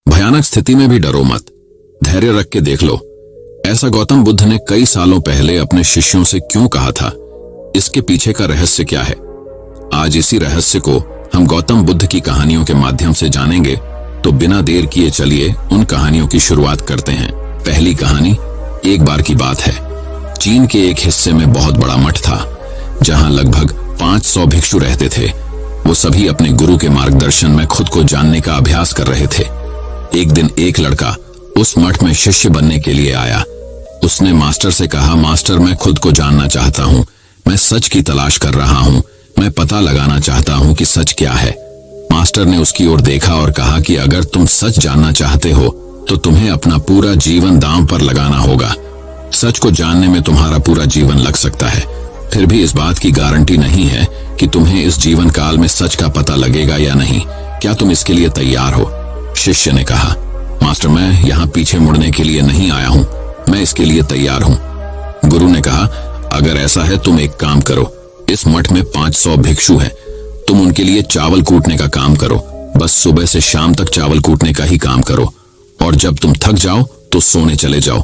भयानक स्थिति में भी डरो मत, धैर्य रख के देख लो। ऐसा गौतम बुद्ध ने कई सालों पहले अपने शिष्यों से क्यों कहा था? इसके पीछे का रहस्य क्या है? आज इसी रहस्य को हम गौतम बुद्ध की कहानियों के माध्यम से जानेंगे। तो बिना देर किए चलिए उन कहानियों की शुरुआत करते हैं। पहली कहानी एक बार की बात है। चीन के एक हिस्से में बहुत बड़ा मठ था, जहां लगभग 500 भिक्षु रहते थे। वो सभी अपने गुरु के मार्गदर्शन में खुद को जानने का अभ्यास कर रहे थे। एक दिन एक लड़का उस मठ में शिष्य बनने के लिए आया। उसने मास्टर से कहा, मास्टर, मैं खुद को जानना चाहता हूँ, मैं सच की तलाश कर रहा हूँ, मैं पता लगाना चाहता हूँ कि सच क्या है। मास्टर ने उसकी ओर देखा और कहा कि अगर तुम सच जानना चाहते हो तो तुम्हें अपना पूरा जीवन दांव पर लगाना होगा। सच को जानने में तुम्हारा पूरा जीवन लग सकता है, फिर भी इस बात की गारंटी नहीं है कि तुम्हें इस जीवन काल में सच का पता लगेगा या नहीं। क्या तुम इसके लिए तैयार हो? शिष्य ने कहा, मास्टर, मैं यहाँ पीछे मुड़ने के लिए नहीं आया हूँ, मैं इसके लिए तैयार हूँ। गुरु ने कहा, अगर ऐसा है तुम एक काम करो, इस मठ में 500 भिक्षु हैं, तुम उनके लिए चावल कूटने का काम करो। बस सुबह से शाम तक चावल कूटने का ही काम करो, और जब तुम थक जाओ तो सोने चले जाओ।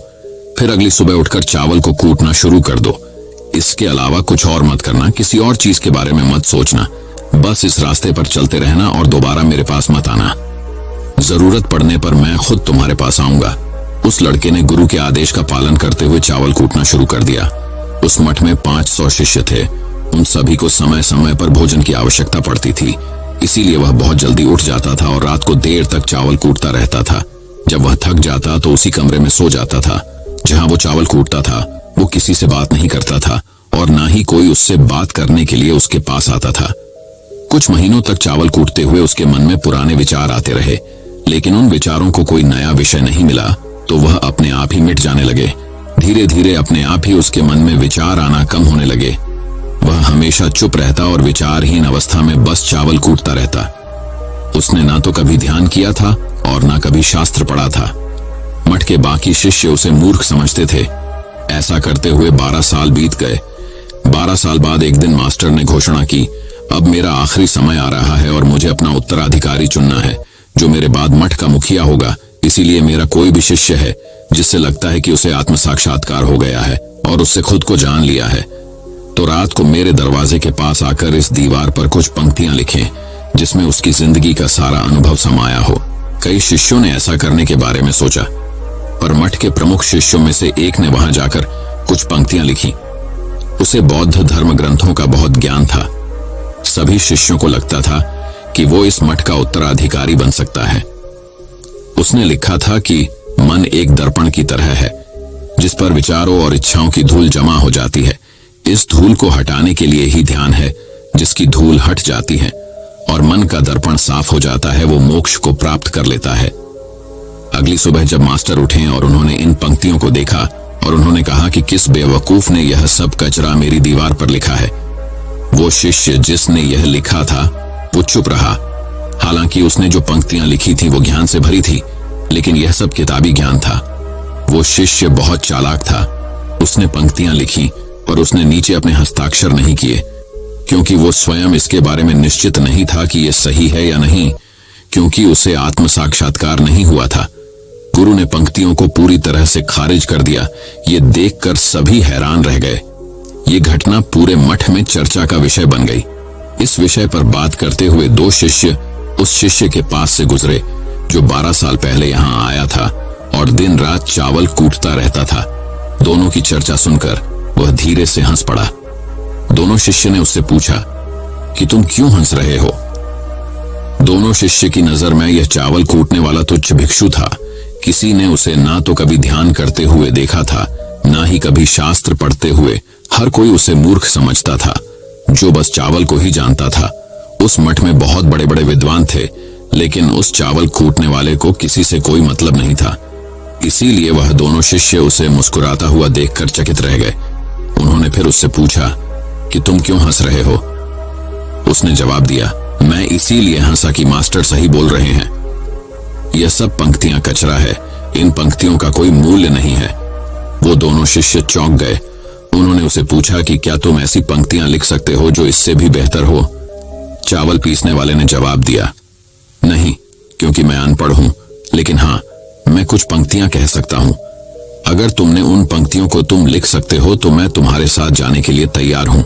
फिर अगली सुबह उठकर चावल को कूटना शुरू कर दो। इसके अलावा कुछ और मत करना, किसी और चीज के बारे में मत सोचना। बस इस रास्ते पर चलते रहना और दोबारा मेरे पास मत आना। जरूरत पड़ने पर मैं खुद तुम्हारे पास आऊंगा। उस लड़के ने गुरु के आदेश का पालन करते हुए चावल कूटना शुरू कर दिया। उस मठ में 500 शिष्य थे। उन सभी को समय समय पर भोजन की आवश्यकता पड़ती थी, इसीलिए वह बहुत जल्दी उठ जाता था और रात को देर तक चावल कूटता रहता था। जब वह थक जाता तो उसी कमरे में सो जाता था जहां वो चावल कूटता था। वो किसी से बात नहीं करता था और ना ही कोई उससे बात करने के लिए उसके पास आता था। कुछ महीनों तक चावल कूटते हुए उसके मन में पुराने विचार आते रहे, लेकिन उन विचारों को कोई नया विषय नहीं मिला तो वह अपने आप ही मिट जाने लगे। धीरे धीरे अपने आप ही उसके मन में विचार आना कम होने लगे। वह हमेशा चुप रहता और विचारहीन अवस्था में बस चावल कूटता रहता। उसने ना तो कभी ध्यान किया था और ना कभी शास्त्र पढ़ा था। मठ के बाकी शिष्य उसे मूर्ख समझते थे। ऐसा करते हुए 12 साल बीत गए। 12 साल बाद एक दिन मास्टर ने घोषणा की, अब मेरा आखिरी समय आ रहा है और मुझे अपना उत्तराधिकारी चुनना है, जो मेरे बाद मठ का मुखिया होगा। इसीलिए मेरा कोई भी शिष्य है जिससे लगता है कि उसे आत्म साक्षात्कार हो गया है और उससे खुद को जान लिया है, तो रात को मेरे दरवाजे के पास आकर इस दीवार पर कुछ पंक्तियां लिखें जिसमें उसकी जिंदगी का सारा अनुभव समाया हो। कई शिष्यों ने ऐसा करने के बारे में सोचा, पर मठ के प्रमुख शिष्यों में से एक ने वहां जाकर कुछ पंक्तियां लिखी। उसे बौद्ध धर्म ग्रंथों का बहुत ज्ञान था। सभी शिष्यों को लगता था कि वो इस मठ का उत्तराधिकारी बन सकता है। उसने लिखा था कि मन एक दर्पण की तरह है, जिस पर विचारों और इच्छाओं की धूल जमा हो जाती है। इस धूल को हटाने के लिए ही ध्यान है, जिसकी धूल हट जाती है और मन का दर्पण साफ हो जाता है, वो मोक्ष को प्राप्त कर लेता है। अगली सुबह जब मास्टर उठे और उन्होंने इन पंक्तियों को देखा और उन्होंने कहा कि किस बेवकूफ ने यह सब कचरा मेरी दीवार पर लिखा है। वो शिष्य जिसने यह लिखा था वो चुप रहा। हालांकि उसने जो पंक्तियां लिखी थी वो ज्ञान से भरी थी, लेकिन यह सब किताबी ज्ञान था। वो शिष्य बहुत चालाक था। उसने पंक्तियां लिखी और उसने नीचे अपने हस्ताक्षर नहीं किए, क्योंकि वो स्वयं इसके बारे में निश्चित नहीं था कि यह सही है या नहीं, क्योंकि उसे आत्म साक्षात्कार नहीं हुआ था। गुरु ने पंक्तियों को पूरी तरह से खारिज कर दिया। ये देखकर सभी हैरान रह गए। ये घटना पूरे मठ में चर्चा का विषय बन गई। इस विषय पर बात करते हुए 2 शिष्य उस शिष्य के पास से गुजरे जो 12 साल पहले यहाँ आया था और दिन रात चावल कूटता रहता था। दोनों की चर्चा सुनकर वह धीरे से हंस पड़ा। दोनों शिष्य ने उससे पूछा कि तुम क्यों हंस रहे हो? दोनों शिष्य की नजर में यह चावल कूटने वाला तुच्छ भिक्षु था। किसी ने उसे ना तो कभी ध्यान करते हुए देखा था, ना ही कभी शास्त्र पढ़ते हुए। हर कोई उसे मूर्ख समझता था, जो बस चावल को ही जानता था। उस मठ में बहुत बड़े बड़े विद्वान थे, लेकिन उस चावल कूटने वाले को किसी से कोई मतलब नहीं था। इसीलिए वह दोनों शिष्य उसे मुस्कुराता हुआ देखकर चकित रह गए। उन्होंने फिर उससे पूछा कि तुम क्यों हंस रहे हो? उसने जवाब दिया, मैं इसीलिए हंसा कि मास्टर सही बोल रहे हैं। यह सब पंक्तियां कचरा है, इन पंक्तियों का कोई मूल्य नहीं है। वो दोनों शिष्य चौंक गए। उन्होंने उसे पूछा कि क्या तुम ऐसी पंक्तियां लिख सकते हो जो इससे भी बेहतर हो? चावल पीसने वाले ने जवाब दिया, नहीं, क्योंकि मैं अनपढ़ हूं। लेकिन हाँ, मैं कुछ पंक्तियां कह सकता हूं। अगर तुमने उन पंक्तियों को तुम लिख सकते हो तो मैं तुम्हारे साथ जाने के लिए तैयार हूं।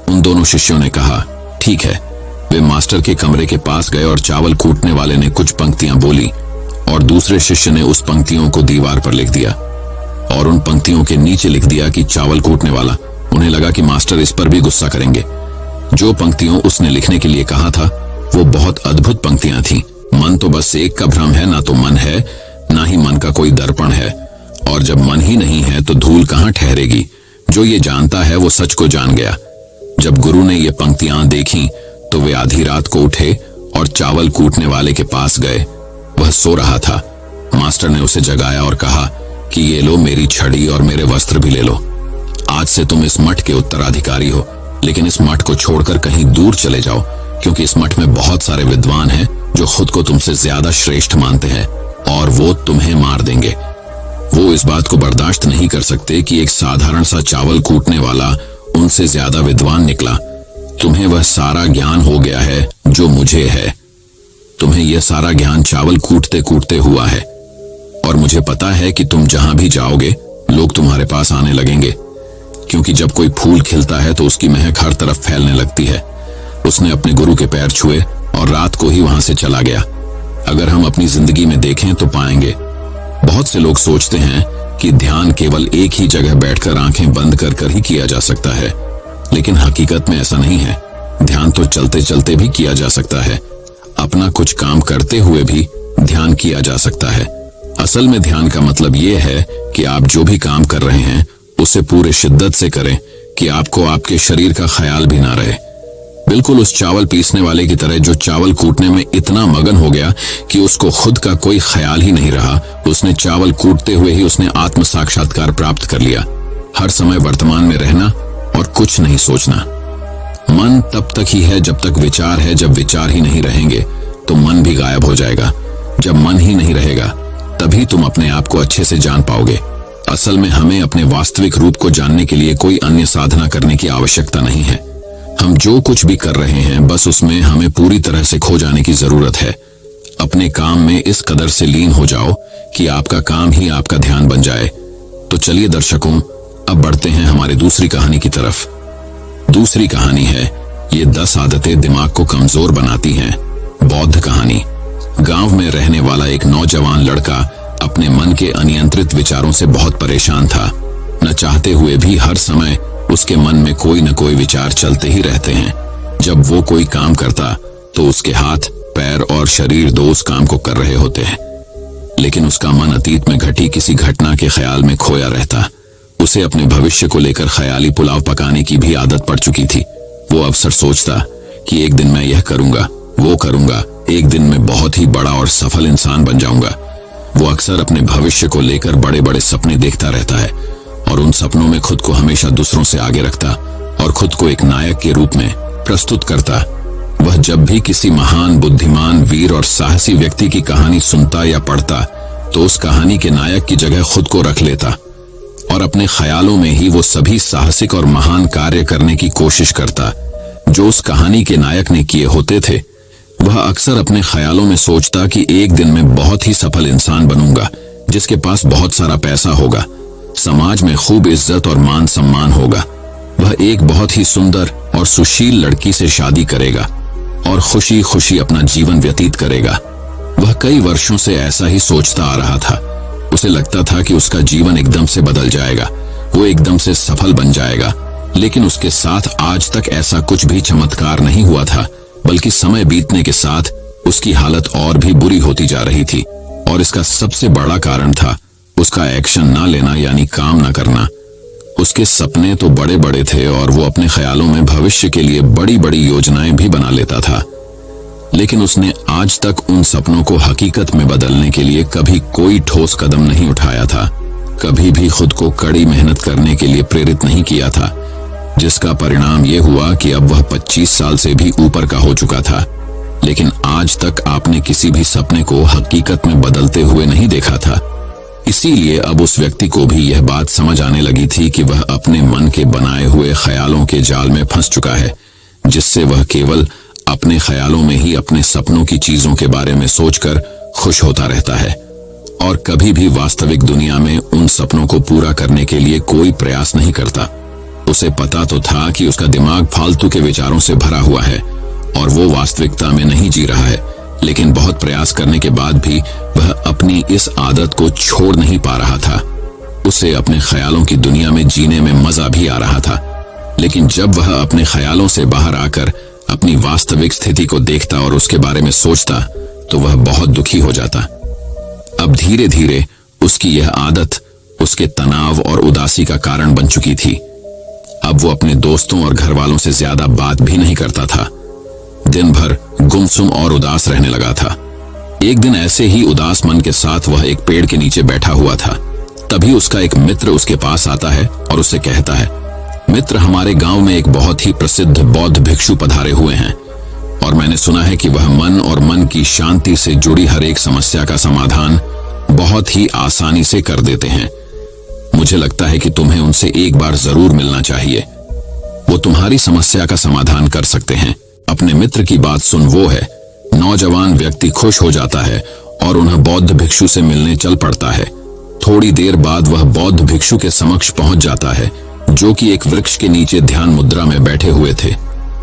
उन दोनों शिष्यों ने कहा, ठीक है। वे मास्टर के कमरे के पास गए और चावल कूटने वाले ने कुछ पंक्तियां बोली और दूसरे शिष्य ने उस पंक्तियों को दीवार पर लिख दिया और उन पंक्तियों के नीचे लिख दिया कि चावल कूटने वाला। उन्हें लगा कि मास्टर इस पर भी गुस्सा करेंगे। जो पंक्तियों उसने लिखने के लिए कहा था वो बहुत अद्भुत पंक्तियां थीं। मन तो बस एक का भ्रम है, ना तो मन है, ना ही मन का कोई दर्पण है। और जब मन ही नहीं है तो धूल कहां ठहरेगी। जो ये जानता है वो सच को जान गया। जब गुरु ने ये पंक्तियां देखी तो वे आधी रात को उठे और चावल कूटने वाले के पास गए। वह सो रहा था। मास्टर ने उसे जगाया और कहा कि ये लो मेरी छड़ी और मेरे वस्त्र भी ले लो। आज से तुम इस मठ के उत्तराधिकारी हो, लेकिन इस मठ को छोड़कर कहीं दूर चले जाओ, क्योंकि इस मठ में बहुत सारे विद्वान हैं जो खुद को तुमसे ज्यादा श्रेष्ठ मानते हैं और वो तुम्हें मार देंगे। वो इस बात को बर्दाश्त नहीं कर सकते कि एक साधारण सा चावल कूटने वाला उनसे ज्यादा विद्वान निकला। तुम्हें वह सारा ज्ञान हो गया है जो मुझे है। तुम्हें यह सारा ज्ञान चावल कूटते कूटते हुआ है और मुझे पता है कि तुम जहां भी जाओगे लोग तुम्हारे पास आने लगेंगे, क्योंकि जब कोई फूल खिलता है तो उसकी महक हर तरफ फैलने लगती है। उसने अपने गुरु के पैर छुए और रात को ही वहां से चला गया। अगर हम अपनी जिंदगी में देखें तो पाएंगे बहुत से लोग सोचते हैं कि ध्यान केवल एक ही जगह बैठकर आंखें बंद कर कर ही किया जा सकता है, लेकिन हकीकत में ऐसा नहीं है। ध्यान तो चलते चलते भी किया जा सकता है। अपना कुछ काम करते हुए भी ध्यान किया जा सकता है। असल में ध्यान का मतलब ये है कि आप जो भी काम कर रहे हैं उसे पूरे शिद्दत से करें कि आपको आपके शरीर का ख्याल भी ना रहे। बिल्कुल उस चावल पीसने वाले की तरह जो चावल कूटने में इतना मगन हो गया कि उसको खुद का कोई ख्याल ही नहीं रहा। उसने चावल कूटते हुए ही उसने आत्म साक्षात्कार प्राप्त कर लिया। हर समय वर्तमान में रहना और कुछ नहीं सोचना। मन तब तक ही है जब तक विचार है। जब विचार ही नहीं रहेंगे तो मन भी गायब हो जाएगा। जब मन ही नहीं रहेगा तभी तुम अपने आप को अच्छे से जान पाओगे। असल में हमें अपने वास्तविक रूप को जानने के लिए कोई अन्य साधना करने की आवश्यकता नहीं है। हम जो कुछ भी कर रहे हैं बस उसमें हमें पूरी तरह से खो जाने की जरूरत है। अपने काम में इस कदर से लीन हो जाओ कि आपका काम ही आपका ध्यान बन जाए। तो चलिए दर्शकों, अब बढ़ते हैं हमारी दूसरी कहानी की तरफ। दूसरी कहानी है ये 10 आदतें दिमाग को कमजोर बनाती हैं। बौद्ध कहानी। गांव में रहने वाला एक नौजवान लड़का अपने मन के अनियंत्रित विचारों से बहुत परेशान था। न चाहते हुए भी हर समय उसके मन में कोई न कोई विचार चलते ही रहते हैं। जब वो कोई काम करता तो उसके हाथ, पैर और शरीर दो उस काम को कर रहे होते हैं, लेकिन उसका मन अतीत में घटी किसी घटना के ख्याल में खोया रहता। उसे अपने भविष्य को लेकर ख्याली पुलाव पकाने की भी आदत पड़ चुकी थी। वो अक्सर सोचता कि एक दिन मैं यह करूंगा, वो करूंगा, एक दिन मैं बहुत ही बड़ा और सफल इंसान बन जाऊंगा। वो अक्सर अपने भविष्य को लेकर बड़े बड़े सपने देखता रहता है और उन सपनों में खुद को हमेशा दूसरों से आगे रखता और खुद को एक नायक के रूप में प्रस्तुत करता। वह जब भी किसी महान, बुद्धिमान, वीर और साहसी व्यक्ति की कहानी सुनता या पढ़ता तो उस कहानी के नायक की जगह खुद को रख लेता और अपने ख्यालों में ही वो सभी साहसिक और महान कार्य करने की कोशिश करता जो उस कहानी के नायक ने किए होते थे। वह अक्सर अपने ख्यालों में सोचता कि एक दिन मैं बहुत ही सफल इंसान बनूंगा जिसके पास बहुत सारा पैसा होगा, समाज में खूब इज्जत और मान सम्मान होगा। वह एक बहुत ही सुंदर और सुशील लड़की से शादी करेगा और खुशी खुशी अपना जीवन व्यतीत करेगा। वह कई वर्षों से ऐसा ही सोचता आ रहा था। उसे लगता था कि उसका जीवन एकदम से बदल जाएगा, वो एकदम से सफल बन जाएगा, लेकिन उसके साथ आज तक ऐसा कुछ भी चमत्कार नहीं हुआ था, बल्कि समय बीतने के साथ उसकी हालत और भी बुरी होती जा रही थी। और इसका सबसे बड़ा कारण था उसका एक्शन ना लेना, यानी काम ना करना। उसके सपने तो बड़े बड़े थे और वो अपने ख्यालों में भविष्य के लिए बड़ी बड़ी योजनाएं भी बना लेता था, लेकिन उसने आज तक उन सपनों को हकीकत में बदलने के लिए कभी कोई ठोस कदम नहीं उठाया था। कभी भी खुद को कड़ी मेहनत करने के लिए प्रेरित नहीं किया था, जिसका परिणाम यह हुआ कि अब वह 25 साल से भी ऊपर का हो चुका था, लेकिन आज तक आपने किसी भी सपने को हकीकत में बदलते हुए नहीं देखा था। इसीलिए अब उस व्यक्ति को भी यह बात समझ आने लगी थी कि वह अपने मन के बनाए हुए ख्यालों के जाल में फंस चुका है, जिससे वह केवल अपने ख्यालों में ही अपने सपनों की चीजों के बारे में सोचकर खुश होता रहता है और कभी भी वास्तविक दुनिया में उन सपनों को पूरा करने के लिए कोई प्रयास नहीं करता। उसे पता तो था कि उसका दिमाग फालतू के विचारों से भरा हुआ है और वो वास्तविकता में नहीं जी रहा है, लेकिन बहुत प्रयास करने के बाद भी वह अपनी इस आदत को छोड़ नहीं पा रहा था। उसे अपने ख्यालों की दुनिया में जीने में मजा भी आ रहा था, लेकिन जब वह अपने ख्यालों से बाहर आकर अपनी वास्तविक स्थिति को देखता और उसके बारे में सोचता तो वह बहुत दुखी हो जाता। अब धीरे धीरे उसकी यह आदत उसके तनाव और उदासी का कारण बन चुकी थी। अब वो अपने दोस्तों और घर वालों से ज्यादा बात भी नहीं करता था। दिन भर गुमसुम और उदास रहने लगा था। एक दिन ऐसे ही उदास मन के साथ वह एक पेड़ के नीचे बैठा हुआ था। तभी उसका एक मित्र उसके पास आता है और उससे कहता है, मित्र, हमारे गांव में एक बहुत ही प्रसिद्ध बौद्ध भिक्षु पधारे हुए हैं और मैंने सुना है कि वह मन और मन की शांति से जुड़ी हर एक समस्या का समाधान बहुत ही आसानी से कर देते हैं। मुझे लगता है कि तुम्हें उनसे एक बार जरूर मिलना चाहिए। वो तुम्हारी समस्या का समाधान कर सकते हैं। अपने मित्र की बात सुन वो है नौजवान व्यक्ति खुश हो जाता है और उन्हें बौद्ध भिक्षु से मिलने चल पड़ता है। थोड़ी देर बाद वह बौद्ध भिक्षु के समक्ष पहुंच जाता है, जो कि एक वृक्ष के नीचे ध्यान मुद्रा में बैठे हुए थे।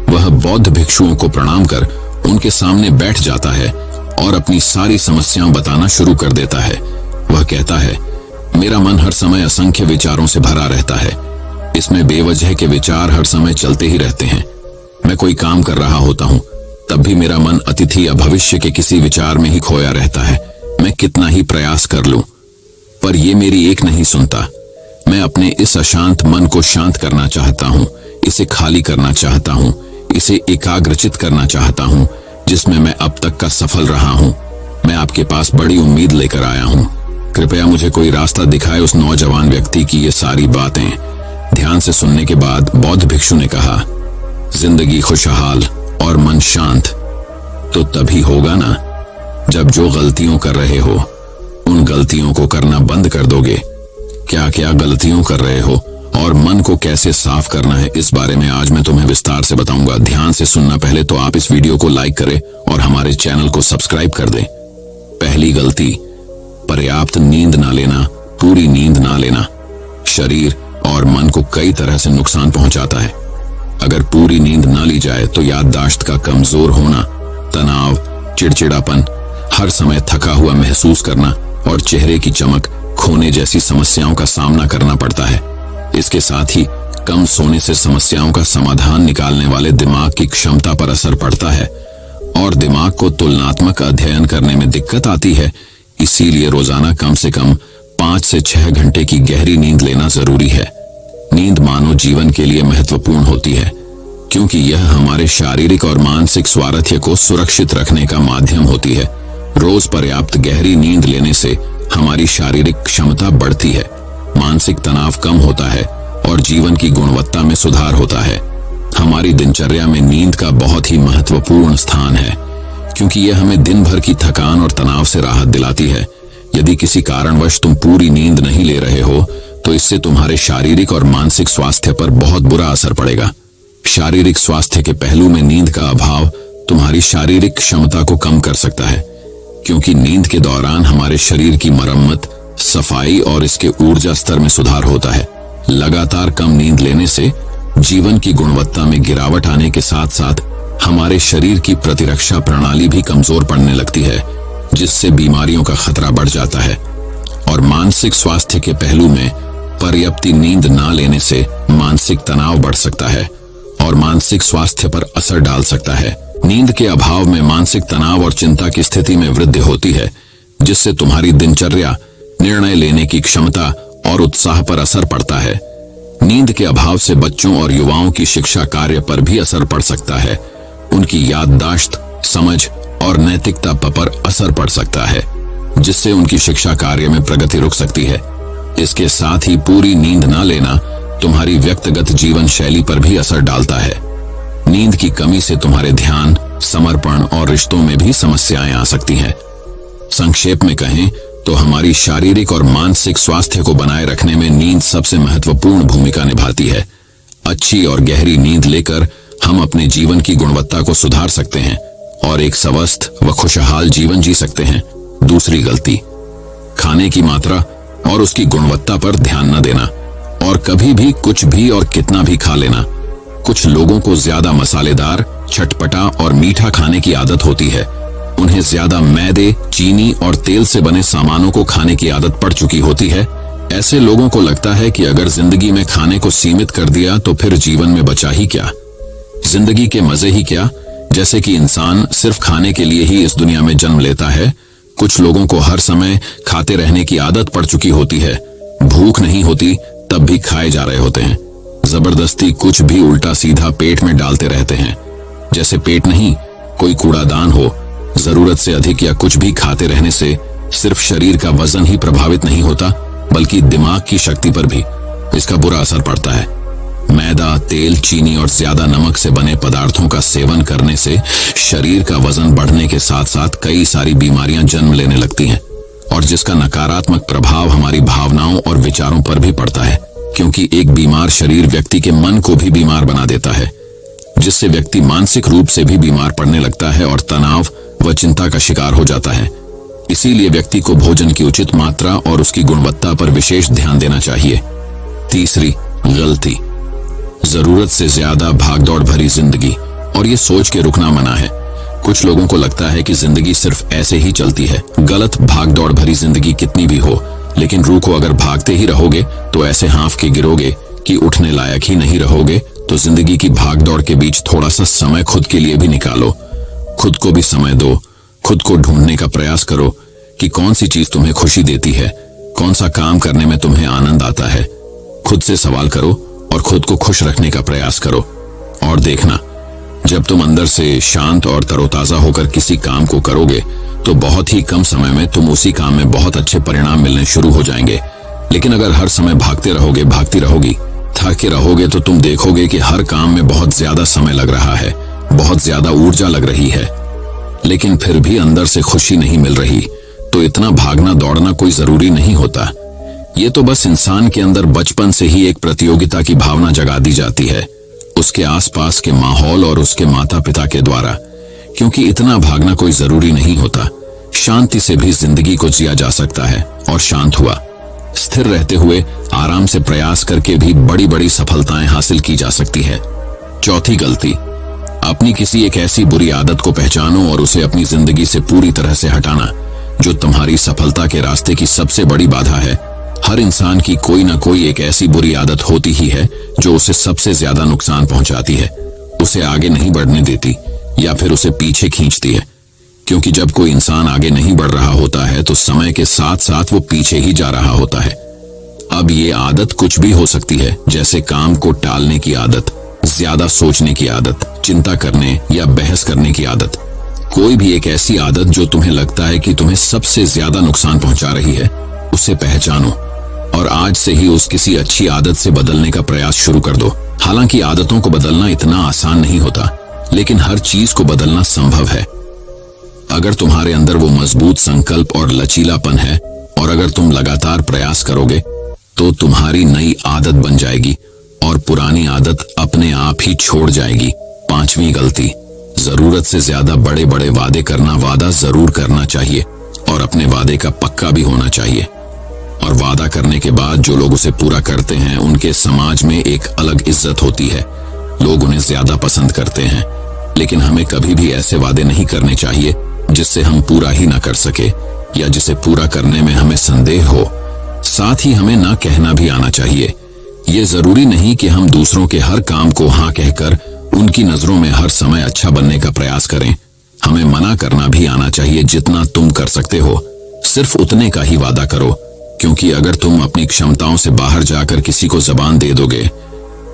वह बौद्ध भिक्षुओं को प्रणाम कर उनके सामने बैठ जाता है और अपनी सारी समस्याएं बताना शुरू कर देता है। वह कहता है, मेरा मन हर समय असंख्य विचारों से भरा रहता है। इसमें बेवजह के विचार हर समय चलते ही रहते हैं। मैं कोई काम कर रहा होता हूँ तब भी मेरा मन अतीत या भविष्य के किसी विचार में ही खोया रहता है। मैं कितना ही प्रयास कर लूं, पर ये मेरी एक नहीं सुनता। मैं अपने इस अशांत मन को शांत करना चाहता हूँ, इसे खाली करना चाहता हूँ, इसे एकाग्रचित करना चाहता हूँ, जिसमें मैं अब तक का सफल रहा हूँ। मैं आपके पास बड़ी उम्मीद लेकर आया हूँ। कृपया मुझे कोई रास्ता दिखाए। उस नौजवान व्यक्ति की ये सारी बातें ध्यान से सुनने के बाद बौद्ध भिक्षु ने कहा, जिंदगी खुशहाल और मन शांत तो तभी होगा ना जब जो गलतियों कर रहे हो उन गलतियों को करना बंद कर दोगे। क्या क्या गलतियों कर रहे हो और मन को कैसे साफ करना है, इस बारे में आज मैं तुम्हें विस्तार से बताऊंगा। ध्यान से सुनना। पहले तो आप इस वीडियो को लाइक करें और हमारे चैनल को सब्सक्राइब कर दें। पहली गलती, पर्याप्त नींद ना लेना, पूरी नींद ना लेना शरीर और मन को कई तरह से नुकसान पहुंचाता है। अगर पूरी नींद ना ली जाए तो याददाश्त का कमजोर होना, तनाव, चिड़चिड़ापन, हर समय थका हुआ महसूस करना और चेहरे की चमक खोने जैसी समस्याओं का सामना करना पड़ता है। इसके साथ ही कम सोने से समस्याओं का समाधान निकालने वाले दिमाग की क्षमता पर असर पड़ता है और दिमाग को तुलनात्मक अध्ययन करने में दिक्कत आती है। इसीलिए रोजाना कम से कम 5 से 6 घंटे की गहरी नींद लेना जरूरी है। नींद मानव जीवन के लिए महत्वपूर्ण होती है क्योंकि यह हमारे शारीरिक और मानसिक स्वास्थ्य को सुरक्षित रखने का माध्यम होती है। रोज पर्याप्त गहरी नींद लेने से हमारी शारीरिक क्षमता बढ़ती है, मानसिक तनाव कम होता है और जीवन की गुणवत्ता में सुधार होता है। हमारी दिनचर्या में नींद का बहुत ही महत्वपूर्ण स्थान है क्योंकि यह हमें दिन भर की थकान और तनाव से राहत दिलाती है। यदि किसी कारणवश तुम पूरी नींद नहीं ले रहे हो तो इससे तुम्हारे शारीरिक और मानसिक स्वास्थ्य पर बहुत बुरा असर पड़ेगा। शारीरिक स्वास्थ्य के पहलू में नींद का अभाव तुम्हारी शारीरिक क्षमता को कम कर सकता है क्योंकि नींद के दौरान हमारे शरीर की मरम्मत, सफाई और इसके ऊर्जा स्तर में सुधार होता है। लगातार कम नींद लेने से जीवन की गुणवत्ता में गिरावट आने के साथ साथ हमारे शरीर की प्रतिरक्षा प्रणाली भी कमजोर पड़ने लगती है, जिससे बीमारियों का खतरा बढ़ जाता है। और मानसिक स्वास्थ्य के पहलू में पर्याप्त नींद ना लेने से मानसिक तनाव बढ़ सकता है और मानसिक स्वास्थ्य पर असर डाल सकता है। नींद के अभाव में मानसिक तनाव और चिंता की स्थिति में वृद्धि होती है, जिससे तुम्हारी दिनचर्या, निर्णय लेने की क्षमता और उत्साह पर असर पड़ता है। नींद के अभाव से बच्चों और युवाओं की शिक्षा कार्य पर भी असर पड़ सकता है। उनकी याददाश्त, समझ और नैतिकता पर असर पड़ सकता है, जिससे उनकी शिक्षा कार्य में प्रगति रुक सकती है। इसके साथ ही पूरी नींद न लेना तुम्हारी व्यक्तिगत जीवन शैली पर भी असर डालता है। नींद की कमी से तुम्हारे ध्यान, समर्पण और रिश्तों में भी समस्याएं आ सकती हैं। संक्षेप में कहें तो हमारी शारीरिक और मानसिक स्वास्थ्य को बनाए रखने में नींद सबसे महत्वपूर्ण भूमिका निभाती है। अच्छी और गहरी नींद लेकर हम अपने जीवन की गुणवत्ता को सुधार सकते हैं और एक स्वस्थ व खुशहाल जीवन जी सकते हैं। दूसरी गलती, खाने की मात्रा और उसकी गुणवत्ता पर ध्यान न देना और कभी भी कुछ भी और कितना भी खा लेना। कुछ लोगों को ज्यादा मसालेदार, चटपटा और मीठा खाने की आदत होती है। उन्हें ज्यादा मैदे, चीनी और तेल से बने सामानों को खाने की आदत पड़ चुकी होती है। ऐसे लोगों को लगता है कि अगर जिंदगी में खाने को सीमित कर दिया तो फिर जीवन में बचा ही क्या, जिंदगी के मजे ही क्या, जैसे कि इंसान सिर्फ खाने के लिए ही इस दुनिया में जन्म लेता है। कुछ लोगों को हर समय खाते रहने की आदत पड़ चुकी होती है। भूख नहीं होती तब भी खाए जा रहे होते हैं। जबरदस्ती कुछ भी उल्टा सीधा पेट में डालते रहते हैं, जैसे पेट नहीं कोई कूड़ादान हो। जरूरत से अधिक या कुछ भी खाते रहने से सिर्फ शरीर का वजन ही प्रभावित नहीं होता, बल्कि दिमाग की शक्ति पर भी इसका बुरा असर पड़ता है। मैदा, तेल, चीनी और ज्यादा नमक से बने पदार्थों का सेवन करने से शरीर का वजन बढ़ने के साथ साथ कई सारी बीमारियां जन्म लेने लगती हैं, और जिसका नकारात्मक प्रभाव हमारी भावनाओं और विचारों पर भी पड़ता है, क्योंकि एक बीमार शरीर व्यक्ति के मन को भी बीमार बना देता है, जिससे व्यक्ति मानसिक रूप से भी बीमार पड़ने लगता है और तनाव व चिंता का शिकार हो जाता है। इसीलिए व्यक्ति को भोजन की उचित मात्रा और उसकी गुणवत्ता पर विशेष ध्यान देना चाहिए। तीसरी गलती, जरूरत से ज्यादा भागदौड़ भरी जिंदगी और ये सोच के रुकना मना है। कुछ लोगों को लगता है कि जिंदगी सिर्फ ऐसे ही चलती है। गलत। भागदौड़ भरी जिंदगी कितनी भी हो, लेकिन रुको, अगर भागते ही रहोगे तो ऐसे हांफ के गिरोगे कि उठने लायक ही नहीं रहोगे। तो जिंदगी की भागदौड़ के बीच थोड़ा सा समय खुद के लिए भी निकालो, खुद को भी समय दो। खुद को ढूंढने का प्रयास करो कि कौन सी चीज तुम्हें खुशी देती है, कौन सा काम करने में तुम्हें आनंद आता है। खुद से सवाल करो और खुद को खुश रखने का प्रयास करो। और देखना, जब तुम अंदर से शांत और तरोताजा होकर किसी काम को करोगे तो बहुत ही कम समय में तुम उसी काम में बहुत अच्छे परिणाम मिलने शुरू हो जाएंगे। लेकिन अगर हर समय भागते रहोगे, भागती रहोगी, थके रहोगे, तो तुम देखोगे कि हर काम में बहुत ज्यादा समय लग रहा है, बहुत ज्यादा ऊर्जा लग रही है, लेकिन फिर भी अंदर से खुशी नहीं मिल रही। तो इतना भागना दौड़ना कोई जरूरी नहीं होता। ये तो बस इंसान के अंदर बचपन से ही एक प्रतियोगिता की भावना जगा दी जाती है, उसके आसपास के माहौल और उसके माता पिता के द्वारा। क्योंकि इतना भागना कोई जरूरी नहीं होता। शांति से भी जिंदगी को जिया जा सकता है, और शांत हुआ, स्थिर रहते हुए, आराम से प्रयास करके भी बड़ी बड़ी सफलताएं हासिल की जा सकती है। चौथी गलती, अपनी किसी एक ऐसी बुरी आदत को पहचानो और उसे अपनी जिंदगी से पूरी तरह से हटाना, जो तुम्हारी सफलता के रास्ते की सबसे बड़ी बाधा है। हर इंसान की कोई ना कोई एक ऐसी बुरी आदत होती ही है जो उसे सबसे ज्यादा नुकसान पहुंचाती है, उसे आगे नहीं बढ़ने देती या फिर उसे पीछे खींचती है। क्योंकि जब कोई इंसान आगे नहीं बढ़ रहा होता है तो समय के साथ साथ वो पीछे ही जा रहा होता है। अब ये आदत कुछ भी हो सकती है, जैसे काम को टालने की आदत, ज्यादा सोचने की आदत, चिंता करने या बहस करने की आदत। कोई भी एक ऐसी आदत जो तुम्हें लगता है कि तुम्हें सबसे ज्यादा नुकसान पहुंचा रही है, उसे पहचानो और आज से ही उस किसी अच्छी आदत से बदलने का प्रयास शुरू कर दो। हालांकि आदतों को बदलना इतना आसान नहीं होता, लेकिन हर चीज को बदलना संभव है। अगर तुम्हारे अंदर वो मजबूत संकल्प और लचीलापन है और अगर तुम लगातार प्रयास करोगे तो तुम्हारी नई आदत बन जाएगी और पुरानी आदत अपने आप ही छोड़ जाएगी। पांचवी गलती, जरूरत से ज्यादा बड़े बड़े वादे करना। वादा जरूर करना चाहिए और अपने वादे का पक्का भी होना चाहिए, और वादा करने के बाद जो लोग उसे पूरा करते हैं उनके समाज में एक अलग इज्जत होती है। लोग उन्हें ज्यादा पसंद करते हैं। लेकिन हमें कभी भी ऐसे वादे नहीं करने चाहिए जिससे हम पूरा ही ना कर सके या जिसे पूरा करने में हमें संदेह हो। साथ ही हमें ना कहना भी आना चाहिए। ये जरूरी नहीं कि हम दूसरों के हर काम को हाँ कहकर उनकी नजरों में हर समय अच्छा बनने का प्रयास करें। हमें मना करना भी आना चाहिए। जितना तुम कर सकते हो सिर्फ उतने का ही वादा करो, क्योंकि अगर तुम अपनी क्षमताओं से बाहर जाकर किसी को जबान दे दोगे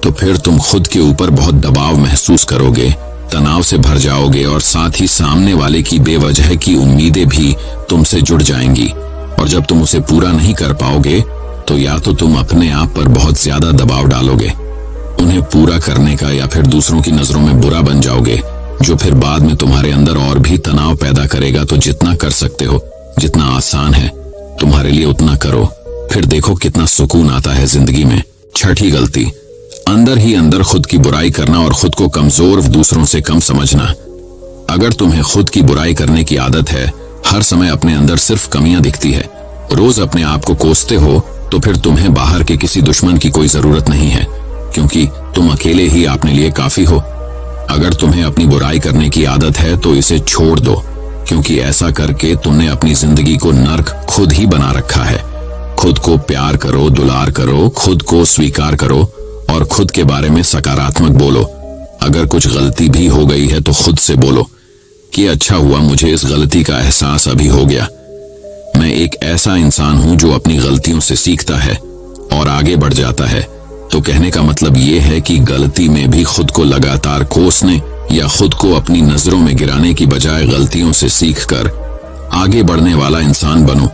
तो फिर तुम खुद के ऊपर बहुत दबाव महसूस करोगे, तनाव से भर जाओगे और साथ ही सामने वाले की बेवजह की उम्मीदें भी तुमसे जुड़ जाएंगी। और जब तुम उसे पूरा नहीं कर पाओगे तो या तो तुम अपने आप पर बहुत ज्यादा दबाव डालोगे, उन्हें पूरा करने का, या फिर दूसरों की नजरों में बुरा बन जाओगे, जो फिर बाद में तुम्हारे अंदर और भी तनाव पैदा करेगा। तो जितना कर सकते हो, जितना आसान है तुम्हारे लिए उतना करो, फिर देखो कितना सुकून आता है जिंदगी में। छठी गलती, अंदर ही अंदर खुद की बुराई करना और खुद को कमजोर दूसरों से कम समझना। अगर तुम्हें खुद की बुराई करने की आदत है हर समय अपने अंदर सिर्फ कमियां दिखती है। रोज अपने आप को कोसते हो तो फिर तुम्हें बाहर के किसी दुश्मन की कोई जरूरत नहीं है, क्योंकि तुम अकेले ही अपने लिए काफी हो। अगर तुम्हें अपनी बुराई करने की आदत है तो इसे छोड़ दो, क्योंकि ऐसा करके तुमने अपनी जिंदगी को नर्क खुद ही बना रखा है। खुद को प्यार करो, दुलार करो, खुद को स्वीकार करो और खुद के बारे में सकारात्मक बोलो। अगर कुछ गलती भी हो गई है तो खुद से बोलो कि अच्छा हुआ मुझे इस गलती का एहसास अभी हो गया। मैं एक ऐसा इंसान हूं जो अपनी गलतियों से सीखता है और आगे बढ़ जाता है। तो कहने का मतलब ये है कि गलती में भी खुद को लगातार कोसने या खुद को अपनी नजरों में गिराने की बजाय गलतियों से सीखकर आगे बढ़ने वाला इंसान बनो,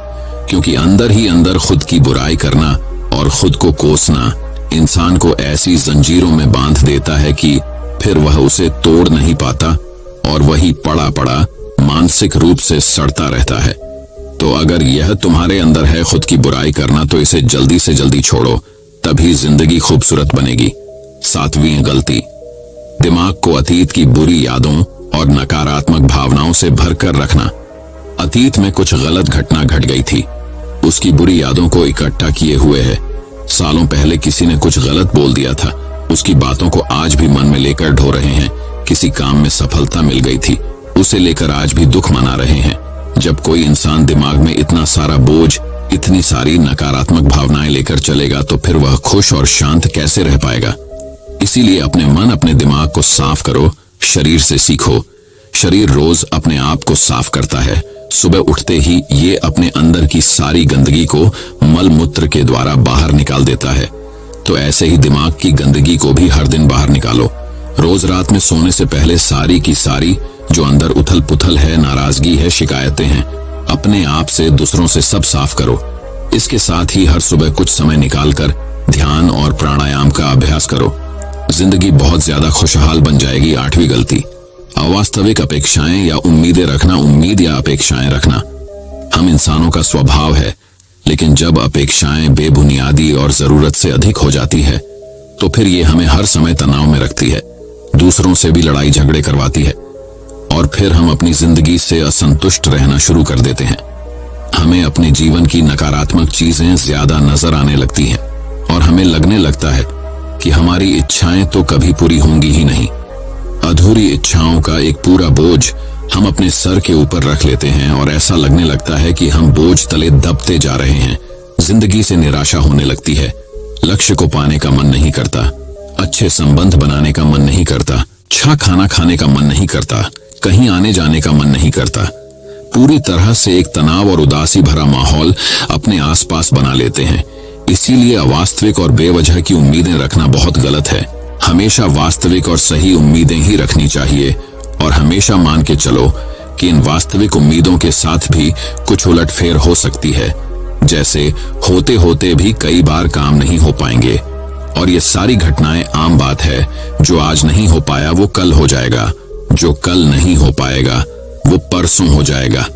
क्योंकि अंदर ही अंदर खुद की बुराई करना और खुद को कोसना इंसान को ऐसी जंजीरों में बांध देता है कि फिर वह उसे तोड़ नहीं पाता और वही पड़ा पड़ा मानसिक रूप से सड़ता रहता है। तो अगर यह तुम्हारे अंदर है खुद की बुराई करना, तो इसे जल्दी से जल्दी छोड़ो, तभी जिंदगी खूबसूरत बनेगी। 7वीं गलती, दिमाग को अतीत की बुरी यादों और नकारात्मक भावनाओं से भरकर रखना। अतीत में कुछ गलत घटना घट गई थी, उसकी बुरी यादों को इकट्ठा किए हुए है। सालों पहले किसी ने कुछ गलत बोल दिया था, उसकी बातों को आज भी मन में लेकर ढो रहे हैं। किसी काम में सफलता मिल गई थी, उसे लेकर आज भी दुख मना रहे हैं। जब कोई इंसान दिमाग में इतना सारा बोझ, इतनी सारी नकारात्मक भावनाएं लेकर चलेगा तो फिर वह खुश और शांत कैसे रह पाएगा। इसीलिए अपने मन, अपने दिमाग को साफ करो, शरीर से सीखो। शरीर रोज अपने आप को साफ करता है। सुबह उठते ही ये अपने अंदर की सारी गंदगी को मल मूत्र के द्वारा बाहर निकाल देता है। तो ऐसे ही दिमाग की गंदगी को भी हर दिन बाहर निकालो। रोज रात में सोने से पहले सारी की सारी जो अंदर उथल पुथल है, नाराजगी है, शिकायतें हैं, अपने आप से, दूसरों से सब साफ करो। इसके साथ ही हर सुबह कुछ समय निकालकर ध्यान और प्राणायाम का अभ्यास करो। जिंदगी बहुत ज्यादा खुशहाल बन जाएगी। 8वीं गलती, अवास्तविक अपेक्षाएं या उम्मीदें रखना। उम्मीद या अपेक्षाएं रखना हम इंसानों का स्वभाव है, लेकिन जब अपेक्षाएं बेबुनियादी और जरूरत से अधिक हो जाती है तो फिर ये हमें हर समय तनाव में रखती है, दूसरों से भी लड़ाई झगड़े करवाती है और फिर हम अपनी जिंदगी से असंतुष्ट रहना शुरू कर देते हैं। हमें अपने जीवन की नकारात्मक चीजें ज्यादा नजर आने लगती हैं और हमें लगने लगता है कि हमारी इच्छाएं तो कभी पूरी होंगी ही नहीं। अधूरी इच्छाओं का एक पूरा बोझ हम अपने सर के ऊपर रख लेते हैं और ऐसा लगने लगता है कि हम बोझ तले दबते जा रहे हैं। जिंदगी से निराशा होने लगती है, लक्ष्य को पाने का मन नहीं करता, अच्छे संबंध बनाने का मन नहीं करता, अच्छा खाना खाने का मन नहीं करता, कहीं आने जाने का मन नहीं करता। पूरी तरह से एक तनाव और उदासी भरा माहौल अपने आसपास बना लेते हैं। इसीलिए अवास्तविक और बेवजह की उम्मीदें रखना बहुत गलत है। हमेशा वास्तविक और सही उम्मीदें ही रखनी चाहिए और हमेशा मान के चलो कि इन वास्तविक उम्मीदों के साथ भी कुछ उलटफेर हो सकती है। जैसे होते होते भी कई बार काम नहीं हो पाएंगे और ये सारी घटनाएं आम बात है। जो आज नहीं हो पाया वो कल हो जाएगा, जो कल नहीं हो पाएगा वो परसों हो जाएगा।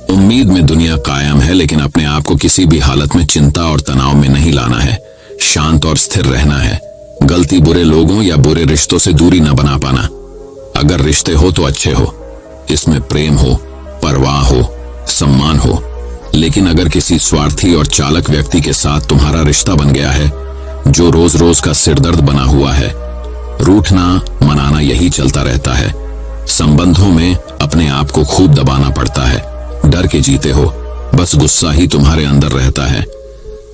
उम्मीद में दुनिया कायम है, लेकिन अपने आप को किसी भी हालत में चिंता और तनाव में नहीं लाना है। शांत और स्थिर रहना है। गलती बुरे लोगों या बुरे रिश्तों से दूरी न बना पाना। अगर रिश्ते हो तो अच्छे हो, इसमें प्रेम हो, परवाह हो, सम्मान हो, लेकिन अगर किसी स्वार्थी और चालक व्यक्ति के साथ तुम्हारा रिश्ता बन गया है जो रोज रोज का सिरदर्द बना हुआ है, रूठना मनाना यही चलता रहता है। संबंधों में अपने आप को खूब दबाना पड़ता है, डर के जीते हो, बस गुस्सा ही तुम्हारे अंदर रहता है।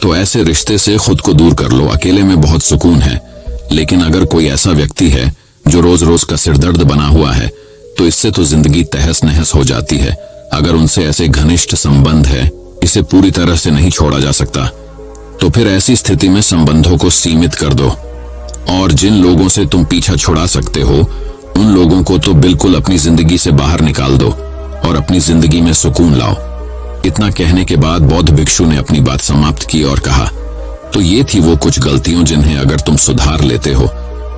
तो ऐसे रिश्ते से खुद को दूर कर लो। अकेले में बहुत सुकून है, लेकिन अगर कोई ऐसा व्यक्ति है जो रोज रोज का सिरदर्द बना हुआ है तो इससे तो जिंदगी तहस नहस हो जाती है। अगर उनसे ऐसे घनिष्ठ संबंध है, इसे पूरी तरह से नहीं छोड़ा जा सकता, तो फिर ऐसी स्थिति में संबंधों को सीमित कर दो और जिन लोगों से तुम पीछा छुड़ा सकते हो उन लोगों को तो बिल्कुल अपनी जिंदगी से बाहर निकाल दो और अपनी जिंदगी में सुकून लाओ। इतना कहने के बाद बौद्ध भिक्षु ने अपनी बात समाप्त की और कहा, तो ये थी वो कुछ गलतियां जिन्हें अगर तुम सुधार लेते हो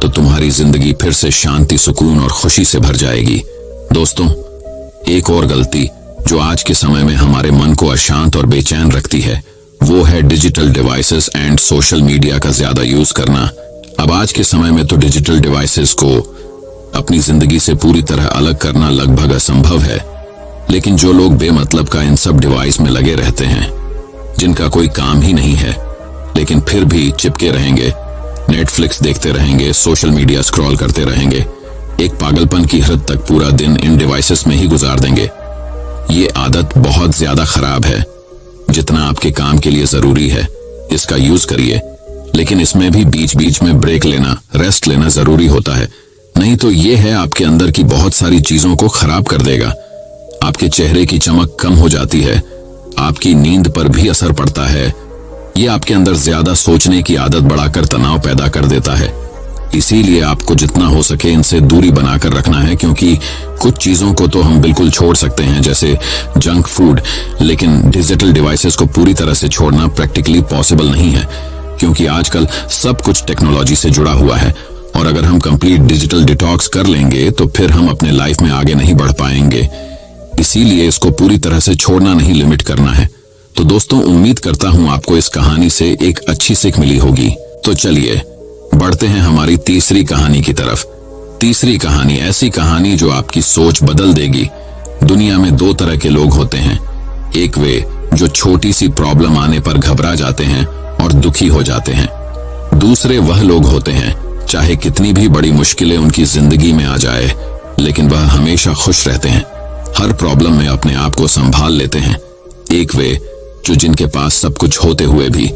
तो तुम्हारी जिंदगी फिर से शांति, सुकून और खुशी से भर जाएगी। दोस्तों, एक और गलती जो आज के समय में हमारे मन को अशांत और बेचैन रखती है वो है digital devices and social media का ज्यादा यूज करना। अब आज के समय में तो डिजिटल डिवाइसेस को अपनी जिंदगी से पूरी तरह अलग करना लगभग असंभव है, लेकिन जो लोग बेमतलब का इन सब डिवाइस में लगे रहते हैं, जिनका कोई काम ही नहीं है, लेकिन फिर भी चिपके रहेंगे, नेटफ्लिक्स देखते रहेंगे, सोशल मीडिया स्क्रॉल करते रहेंगे, एक पागलपन की हद तक पूरा दिन इन डिवाइसेस में ही गुजार देंगे। ये आदत बहुत ज्यादा खराब है। जितना आपके काम के लिए जरूरी है इसका यूज करिए, लेकिन इसमें भी बीच बीच में ब्रेक लेना, रेस्ट लेना जरूरी होता है। नहीं तो ये है आपके अंदर की बहुत सारी चीजों को खराब कर देगा। आपके चेहरे की चमक कम हो जाती है, आपकी नींद पर भी असर पड़ता है। ये आपके अंदर ज्यादा सोचने की आदत बढ़ाकर तनाव पैदा कर देता है। इसीलिए आपको जितना हो सके इनसे दूरी बनाकर रखना है, क्योंकि कुछ चीजों को तो हम बिल्कुल छोड़ सकते हैं, जैसे जंक फूड, लेकिन डिजिटल डिवाइसेस को पूरी तरह से छोड़ना प्रैक्टिकली पॉसिबल नहीं है, क्योंकि आजकल सब कुछ टेक्नोलॉजी से जुड़ा हुआ है। और अगर हम कंप्लीट डिजिटल डिटॉक्स कर लेंगे तो फिर हम अपने लाइफ में आगे नहीं बढ़ पाएंगे। इसीलिए इसको पूरी तरह से छोड़ना नहीं, लिमिट करना है। तो दोस्तों, उम्मीद करता हूं आपको इस कहानी से एक अच्छी सीख मिली होगी। तो चलिए बढ़ते हैं हमारी तीसरी कहानी की तरफ। तीसरी कहानी ऐसी कहानी जो आपकी सोच बदल देगी। दुनिया में दो तरह के लोग होते हैं। एक वे जो छोटी सी प्रॉब्लम आने पर घबरा जाते हैं और दुखी हो जाते हैं। दूसरे वह लोग होते हैं चाहे कितनी भी बड़ी मुश्किलें उनकी जिंदगी में आ जाए, लेकिन वह हमेशा खुश रहते हैं, हर प्रॉब्लम में अपने आप को संभाल लेते हैं। एक वे जो जिनके पास सब कुछ होते हुए भी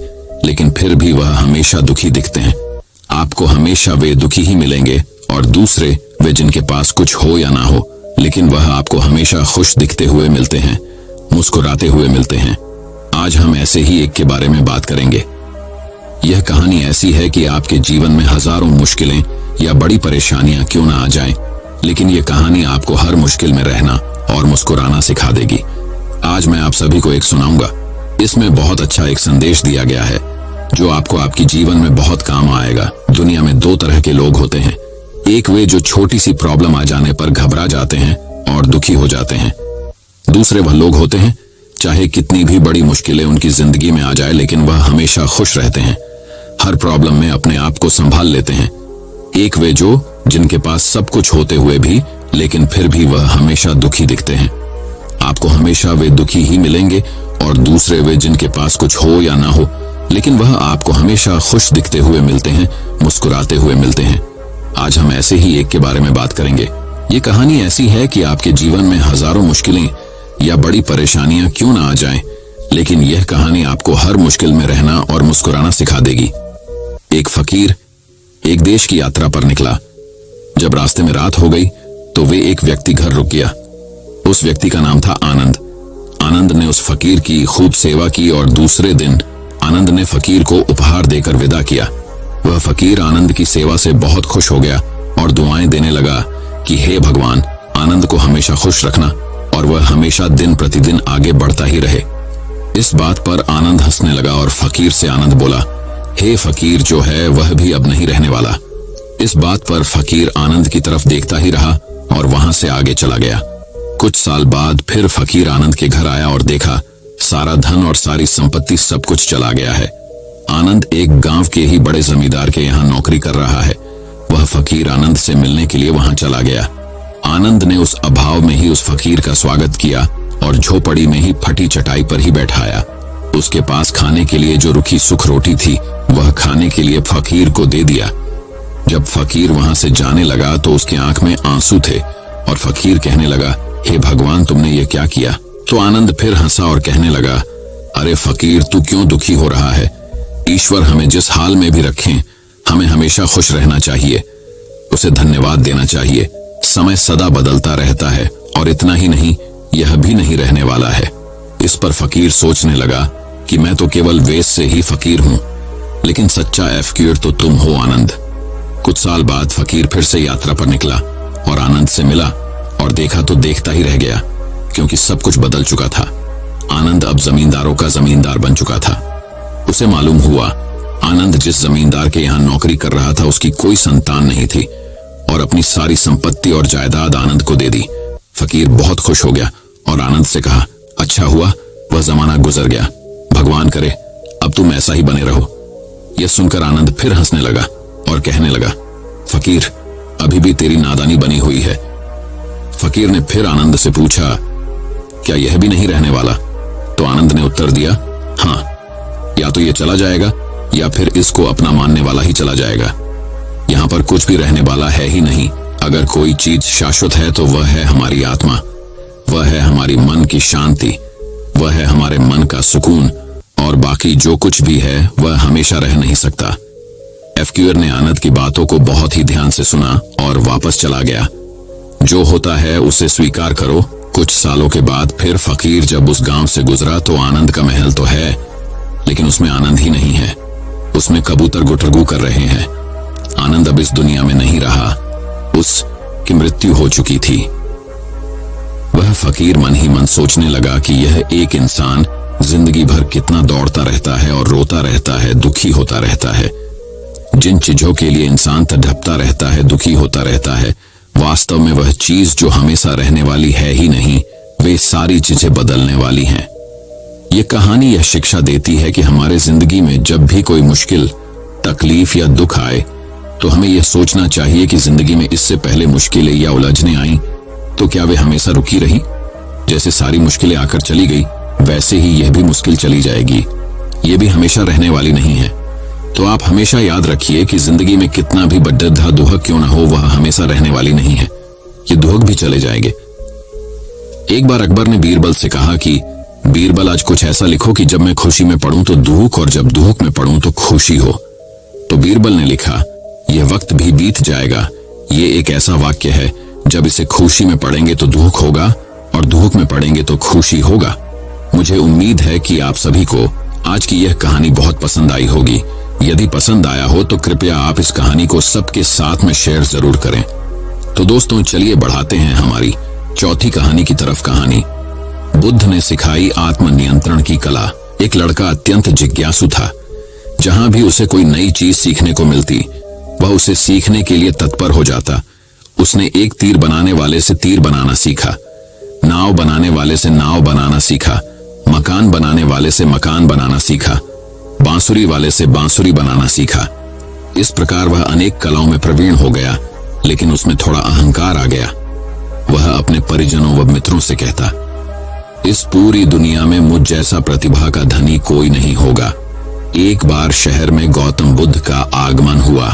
लेकिन फिर भी वह हमेशा दुखी दिखते हैं। आपको हमेशा वे दुखी ही मिलेंगे। और दूसरे वे जिनके पास कुछ हो या ना हो, लेकिन वह आपको हमेशा खुश दिखते हुए मिलते हैं, मुस्कुराते हुए मिलते हैं। आज हम ऐसे ही एक के बारे में बात करेंगे। यह कहानी ऐसी है कि आपके जीवन में हजारों मुश्किलें या बड़ी परेशानियां क्यों ना आ जाएं, लेकिन यह कहानी आपको हर मुश्किल में रहना और मुस्कुराना सिखा देगी। आज मैं आप सभी को एक सुनाऊंगा। इसमें बहुत अच्छा एक संदेश दिया गया है जो आपको आपकी जीवन में बहुत काम आएगा। दुनिया में दो तरह के लोग होते हैं। एक वे जो छोटी सी प्रॉब्लम आ जाने पर घबरा जाते हैं और दुखी हो जाते हैं। दूसरे वह लोग होते हैं चाहे कितनी भी बड़ी मुश्किलें उनकी जिंदगी में आ जाए, लेकिन वह हमेशा खुश रहते हैं, हर प्रॉब्लम में अपने आप को संभाल लेते हैं। एक वे जो जिनके पास सब कुछ होते हुए भी लेकिन फिर भी वह हमेशा दुखी दिखते हैं। आपको हमेशा वे दुखी ही मिलेंगे। और दूसरे वे जिनके पास कुछ हो या ना हो, लेकिन वह आपको हमेशा खुश दिखते हुए मिलते हैं, मुस्कुराते हुए मिलते हैं। आज हम ऐसे ही एक के बारे में बात करेंगे। ये कहानी ऐसी है कि आपके जीवन में हजारों मुश्किलें या बड़ी परेशानियां क्यों ना आ जाएं, लेकिन यह कहानी आपको हर मुश्किल में रहना और मुस्कुराना सिखा देगी। एक फकीर एक देश की यात्रा पर निकला। जब रास्ते में रात हो गई तो वे एक व्यक्ति घर रुक गया। उस व्यक्ति का नाम था आनंद। आनंद ने उस फकीर की खूब सेवा की और दूसरे दिन आनंद ने फकीर को उपहार देकर विदा किया। वह फकीर आनंद की सेवा से बहुत खुश हो गया और दुआएं देने लगा कि हे भगवान, आनंद को हमेशा खुश रखना और वह हमेशा दिन प्रतिदिन आगे बढ़ता ही रहे। इस बात पर आनंद हंसने लगा और फकीर से आनंद बोला, हे फकीर जो है वह भी अब नहीं रहने वाला। इस बात पर फकीर आनंद की तरफ देखता ही रहा और वहां से आगे चला गया। कुछ साल बाद फिर फकीर आनंद के घर आया और देखा सारा धन और सारी संपत्ति सब कुछ चला गया है। आनंद एक गांव के ही बड़े जमींदार के यहाँ नौकरी कर रहा है। वह फकीर आनंद से मिलने के लिए वहां चला गया। आनंद ने उस अभाव में ही उस फकीर का स्वागत किया और झोपड़ी में ही फटी चटाई पर ही बैठाया। उसके पास खाने के लिए जो रुखी सुख रोटी थी वह खाने के लिए फकीर को दे दिया। जब फकीर वहां से जाने लगा तो उसकी आंख में आंसू थे और फकीर कहने लगा, हे भगवान, तुमने ये क्या किया? तो आनंद फिर हंसा और कहने लगा, अरे फकीर, तू क्यों दुखी हो रहा है? ईश्वर हमें जिस हाल में भी रखें हमें हमेशा खुश रहना चाहिए, उसे धन्यवाद देना चाहिए। समय सदा बदलता रहता है और इतना ही नहीं, यह भी नहीं रहने वाला है। इस पर फकीर सोचने लगा कि मैं तो केवल वेश से ही फकीर हूं, लेकिन सच्चा फकीर तो तुम हो आनंद। कुछ साल बाद फकीर फिर से यात्रा पर निकला और आनंद से मिला और देखा तो देखता ही रह गया, क्योंकि सब कुछ बदल चुका था। आनंद अब जमींदारों का जमींदार बन चुका था। उसे मालूम हुआ आनंद जिस जमींदार के यहाँ नौकरी कर रहा था उसकी कोई संतान नहीं थी और अपनी सारी संपत्ति और जायदाद आनंद को दे दी। फकीर बहुत खुश हो गया और आनंद से कहा, अच्छा हुआ वह जमाना गुजर गया, भगवान करे अब तुम ऐसा ही बने रहो। यह सुनकर आनंद फिर हंसने लगा और कहने लगा, फकीर, अभी भी तेरी नादानी बनी हुई है। फकीर ने फिर आनंद से पूछा, क्या यह भी नहीं रहने वाला? तो आनंद ने उत्तर दिया, हाँ, या तो ये चला जाएगा या फिर इसको अपना मानने वाला ही चला जाएगा। यहाँ पर कुछ भी रहने वाला है ही नहीं। अगर कोई चीज शाश्वत है तो वह है हमारी आत्मा, वह है हमारी मन की शांति, वह है हमारे मन का सुकून, और बाकी जो कुछ भी है वह हमेशा रह नहीं सकता। एफक्यूअर ने आनंद की बातों को बहुत ही ध्यान से सुना और वापस चला गया। जो होता है उसे स्वीकार करो। कुछ सालों के बाद फिर फकीर जब उस गांव से गुजरा तो आनंद का महल तो है, लेकिन उसमें आनंद ही नहीं है। उसमें कबूतर गुटरगू कर रहे हैं। आनंद अब इस दुनिया में नहीं रहा, उसकी मृत्यु हो चुकी थी। वह फकीर मन ही मन सोचने लगा कि यह एक इंसान जिंदगी भर कितना दौड़ता रहता है और रोता रहता है, दुखी होता रहता है। जिन चीजों के लिए इंसान तड़पता रहता है, दुखी होता रहता है, वास्तव में वह चीज जो हमेशा रहने वाली है ही नहीं, वे सारी चीजें बदलने वाली हैं। ये कहानी यह शिक्षा देती है कि हमारे जिंदगी में जब भी कोई मुश्किल, तकलीफ या दुख आए तो हमें यह सोचना चाहिए कि जिंदगी में इससे पहले मुश्किलें या उलझने आईं तो क्या वे हमेशा रुकी रही? जैसे सारी मुश्किलें आकर चली गई, वैसे ही यह भी मुश्किल चली जाएगी। ये भी हमेशा रहने वाली नहीं है। तो आप हमेशा याद रखिए कि जिंदगी में कितना भी बड्ढा दुहक क्यों ना हो, वह हमेशा रहने वाली नहीं है। ये दुहक भी चले जाएंगे। एक बार अकबर ने बीरबल से कहा कि बीरबल, आज कुछ ऐसा लिखो कि जब मैं खुशी में पढ़ूं तो दुख और जब दुख में पढ़ूं तो खुशी हो। तो बीरबल ने लिखा, यह वक्त भी बीत जाएगा। ये एक ऐसा वाक्य है, जब इसे खुशी में पढ़ेंगे तो दुख होगा और दुख में पढ़ेंगे तो खुशी होगा। मुझे उम्मीद है कि आप सभी को आज की यह कहानी बहुत पसंद आई होगी। यदि पसंद आया हो तो कृपया आप इस कहानी को सबके साथ में शेयर जरूर करें। तो दोस्तों, चलिए बढ़ाते हैं हमारी चौथी कहानी की तरफ। कहानी बुद्ध ने सिखाई आत्मनियंत्रण की कला। एक लड़का अत्यंत जिज्ञासु था। जहां भी उसे कोई नई चीज सीखने को मिलती, वह उसे सीखने के लिए तत्पर हो जाता। उसने एक तीर बनाने वाले से तीर बनाना सीखा, नाव बनाने वाले से नाव बनाना सीखा, मकान बनाने वाले से मकान बनाना सीखा, बांसुरी वाले से बांसुरी बनाना सीखा। इस प्रकार वह अनेक कलाओं में प्रवीण हो गया, लेकिन उसमें थोड़ा अहंकार आ गया। वह अपने परिजनों व मित्रों से कहता, इस पूरी दुनिया में मुझ जैसा प्रतिभा का धनी कोई नहीं होगा। एक बार शहर में गौतम बुद्ध का आगमन हुआ।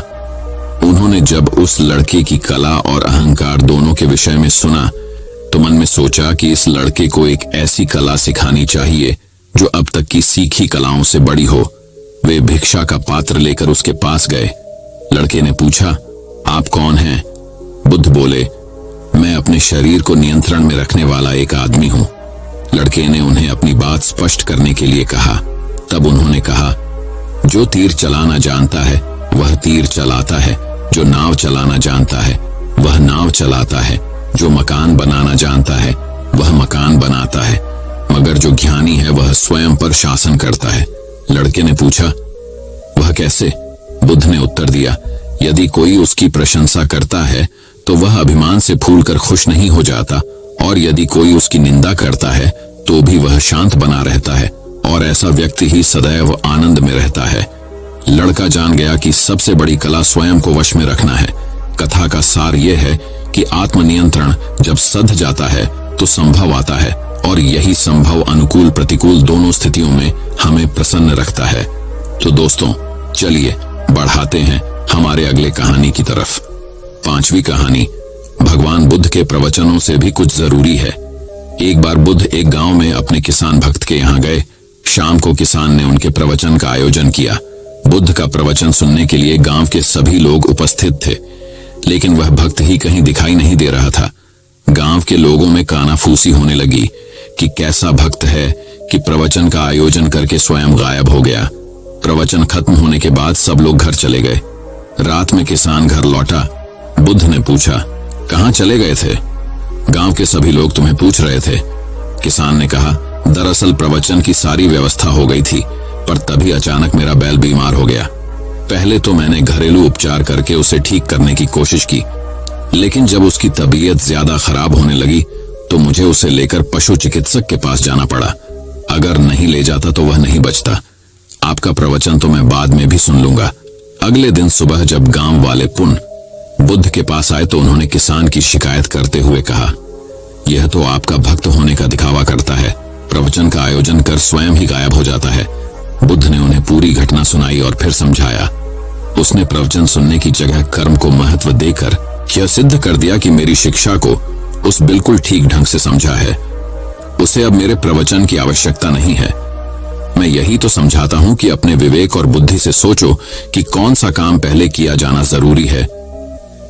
उन्होंने जब उस लड़के की कला और अहंकार दोनों के विषय में सुना तो मन में सोचा कि इस लड़के को एक ऐसी कला सिखानी चाहिए जो अब तक की सीखी कलाओं से बड़ी हो। वे भिक्षा का पात्र लेकर उसके पास गए। लड़के ने पूछा, आप कौन हैं? बुद्ध बोले, मैं अपने शरीर को नियंत्रण में रखने वाला एक आदमी हूं। लड़के ने उन्हें अपनी बात स्पष्ट करने के लिए कहा। तब उन्होंने कहा, जो तीर चलाना जानता है वह तीर चलाता है, जो नाव चलाना जानता है वह नाव चलाता है, जो मकान बनाना जानता है वह मकान बनाता है, मगर जो ज्ञानी है वह स्वयं पर शासन करता है। लड़के ने पूछा, वह कैसे? बुद्ध ने उत्तर दिया, यदि कोई उसकी प्रशंसा करता है तो वह अभिमान से फूलकर खुश नहीं हो जाता, और यदि कोई उसकी निंदा करता है तो भी वह शांत बना रहता है, और ऐसा व्यक्ति ही सदैव आनंद में रहता है। लड़का जान गया कि सबसे बड़ी कला स्वयं को वश में रखना है। कथा का सार यह है कि आत्मनियंत्रण जब सध जाता है तो संभव आता है, और यही संभव अनुकूल प्रतिकूल दोनों स्थितियों में हमें प्रसन्न रखता है। तो दोस्तों, चलिए बढ़ाते हैं हमारे अगले कहानी की तरफ। पांचवी कहानी भगवान बुद्ध के प्रवचनों से भी कुछ जरूरी है। एक बार बुद्ध एक गांव में अपने किसान भक्त के यहाँ गए। शाम को किसान ने उनके प्रवचन का आयोजन किया। बुद्ध का प्रवचन सुनने के लिए गांव के सभी लोग उपस्थित थे, लेकिन वह भक्त ही कहीं दिखाई नहीं दे रहा था। गांव के लोगों में कानाफूसी होने लगी कि कैसा भक्त है कि प्रवचन का आयोजन करके स्वयं गायब हो गया। प्रवचन खत्म होने के बाद सब लोग घर चले गए। रात में किसान घर लौटा। बुद्ध ने पूछा, कहां चले गए थे? गांव के सभी लोग तुम्हें पूछ रहे थे। किसान ने कहा, दरअसल प्रवचन की सारी व्यवस्था हो गई थी, पर तभी अचानक मेरा बैल बीमार हो गया। पहले तो मैंने घरेलू उपचार करके उसे ठीक करने की कोशिश की, लेकिन जब उसकी तबीयत ज्यादा खराब होने लगी तो मुझे उसे लेकर पशु चिकित्सक के पास जाना पड़ा। अगर नहीं ले जाता तो वह नहीं बचता। आपका प्रवचन तो मैं बाद में भी सुन लूंगा। अगले दिन सुबह जब गांव वाले पुनः बुद्ध के पास आए तो उन्होंने किसान की शिकायत करते हुए कहा, यह तो आपका भक्त होने का दिखावा करता है, प्रवचन का आयोजन कर स्वयं ही गायब हो जाता है। बुद्ध ने उन्हें पूरी घटना सुनाई और फिर समझाया। उसने प्रवचन सुनने की जगह कर्म को महत्व देकर यह सिद्ध कर दिया कि मेरी शिक्षा को उस बिल्कुल ठीक ढंग से समझा है। उसे अब मेरे प्रवचन की आवश्यकता नहीं है। मैं यही तो समझाता हूं कि अपने विवेक और बुद्धि से सोचो कि कौन सा काम पहले किया जाना जरूरी है।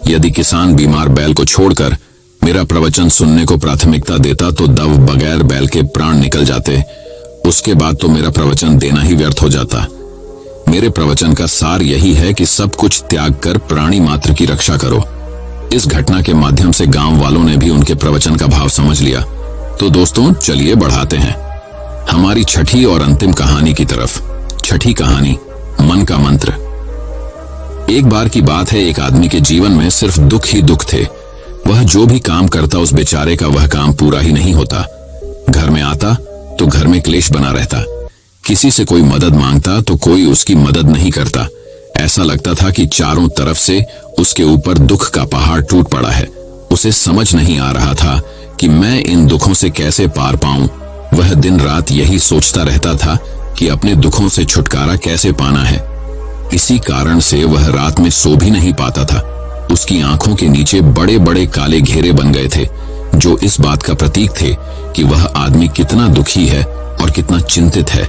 यदि किसान बीमार बैल को छोड़कर मेरा प्रवचन सुनने को प्राथमिकता देता तो दव बगैर बैल के प्राण निकल जाते। उसके बाद तो मेरा प्रवचन देना ही व्यर्थ हो जाता। मेरे प्रवचन का सार यही है कि सब कुछ त्याग कर प्राणी मात्र की रक्षा करो। इस घटना के माध्यम से गांव वालों ने भी उनके प्रवचन का भाव समझ लिया। तो दोस्तों, चलिए बढ़ाते हैं हमारी छठी और अंतिम कहानी की तरफ। छठी कहानी, मन का मंत्र। एक बार की बात है, एक आदमी के जीवन में सिर्फ दुख ही दुख थे। वह जो भी काम करता उस बेचारे का वह काम पूरा ही नहीं होता। घर में आता तो घर में क्लेश बना रहता। किसी से कोई मदद मांगता तो कोई उसकी मदद नहीं करता। ऐसा लगता था कि चारों तरफ से उसके ऊपर दुख का पहाड़ टूट पड़ा है। उसे समझ नहीं आ रहा था कि मैं इन दुखों से कैसे पार पाऊं। वह दिन रात यही सोचता रहता था कि अपने दुखों से छुटकारा कैसे पाना है। इसी कारण से वह रात में सो भी नहीं पाता था। उसकी आंखों के नीचे बड़े बड़े काले घेरे बन गए थे, जो इस बात का प्रतीक थे कि वह आदमी कितना दुखी है और कितना चिंतित है।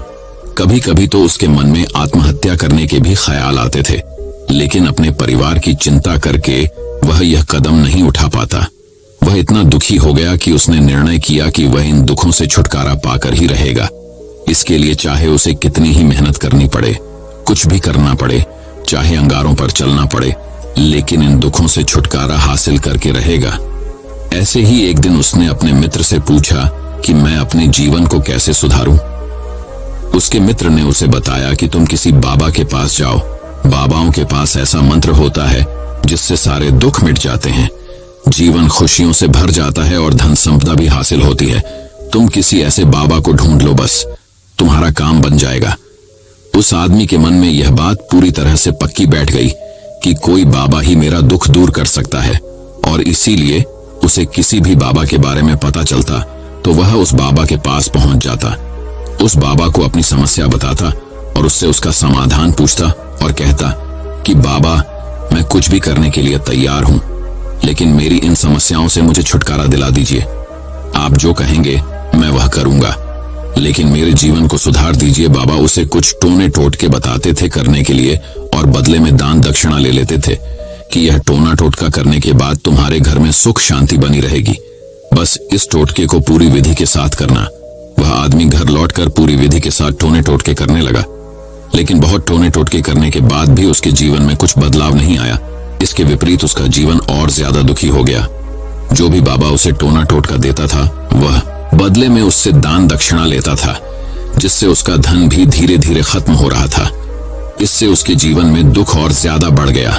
कभी कभी तो उसके मन में आत्महत्या करने के भी ख्याल आते थे, लेकिन अपने परिवार की चिंता करके वह यह कदम नहीं उठा पाता। वह इतना दुखी हो गया कि उसने निर्णय किया कि वह इन दुखों से छुटकारा पाकर ही रहेगा। इसके लिए चाहे उसे कितनी ही मेहनत करनी पड़े, कुछ भी करना पड़े, चाहे अंगारों पर चलना पड़े, लेकिन इन दुखों से छुटकारा हासिल करके रहेगा। ऐसे ही एक दिन उसने अपने मित्र से पूछा कि मैं अपने जीवन को कैसे सुधारूं। उसके मित्र ने उसे बताया कि तुम किसी बाबा के पास जाओ। बाबाओं के पास ऐसा मंत्र होता है जिससे सारे दुख मिट जाते हैं, जीवन खुशियों से भर जाता है और धन संपदा भी हासिल होती है। तुम किसी ऐसे बाबा को ढूंढ लो, बस तुम्हारा काम बन जाएगा। उस आदमी के मन में यह बात पूरी तरह से पक्की बैठ गई कि कोई बाबा ही मेरा दुख दूर कर सकता है, और इसीलिए उसे किसी भी बाबा के बारे में पता चलता तो वह उस बाबा के पास पहुंच जाता, उस बाबा को अपनी समस्या बताता और उससे उसका समाधान पूछता और कहता कि बाबा, मैं कुछ भी करने के लिए तैयार हूं, लेकिन मेरी इन समस्याओं से मुझे छुटकारा दिला दीजिए। आप जो कहेंगे मैं वह करूंगा, लेकिन मेरे जीवन को सुधार दीजिए। बाबा उसे कुछ टोने टोटके बताते थे करने के लिए और बदले में दान दक्षिणा ले लेते थे कि यह टोना टोटका करने के बाद तुम्हारे घर में सुख शांति बनी रहेगी। बस इस टोटके को पूरी विधि के साथ करना। वह आदमी घर लौटकर पूरी विधि के साथ टोने टोटके करने लगा, लेकिन बहुत टोने टोटके करने के बाद भी उसके जीवन में कुछ बदलाव नहीं आया। इसके विपरीत उसका जीवन और ज्यादा दुखी हो गया। जो भी बाबा उसे टोना टोटका देता था वह बदले में उससे दान दक्षिणा लेता था, जिससे उसका धन भी धीरे धीरे खत्म हो रहा था। इससे उसके जीवन में दुख और ज्यादा बढ़ गया।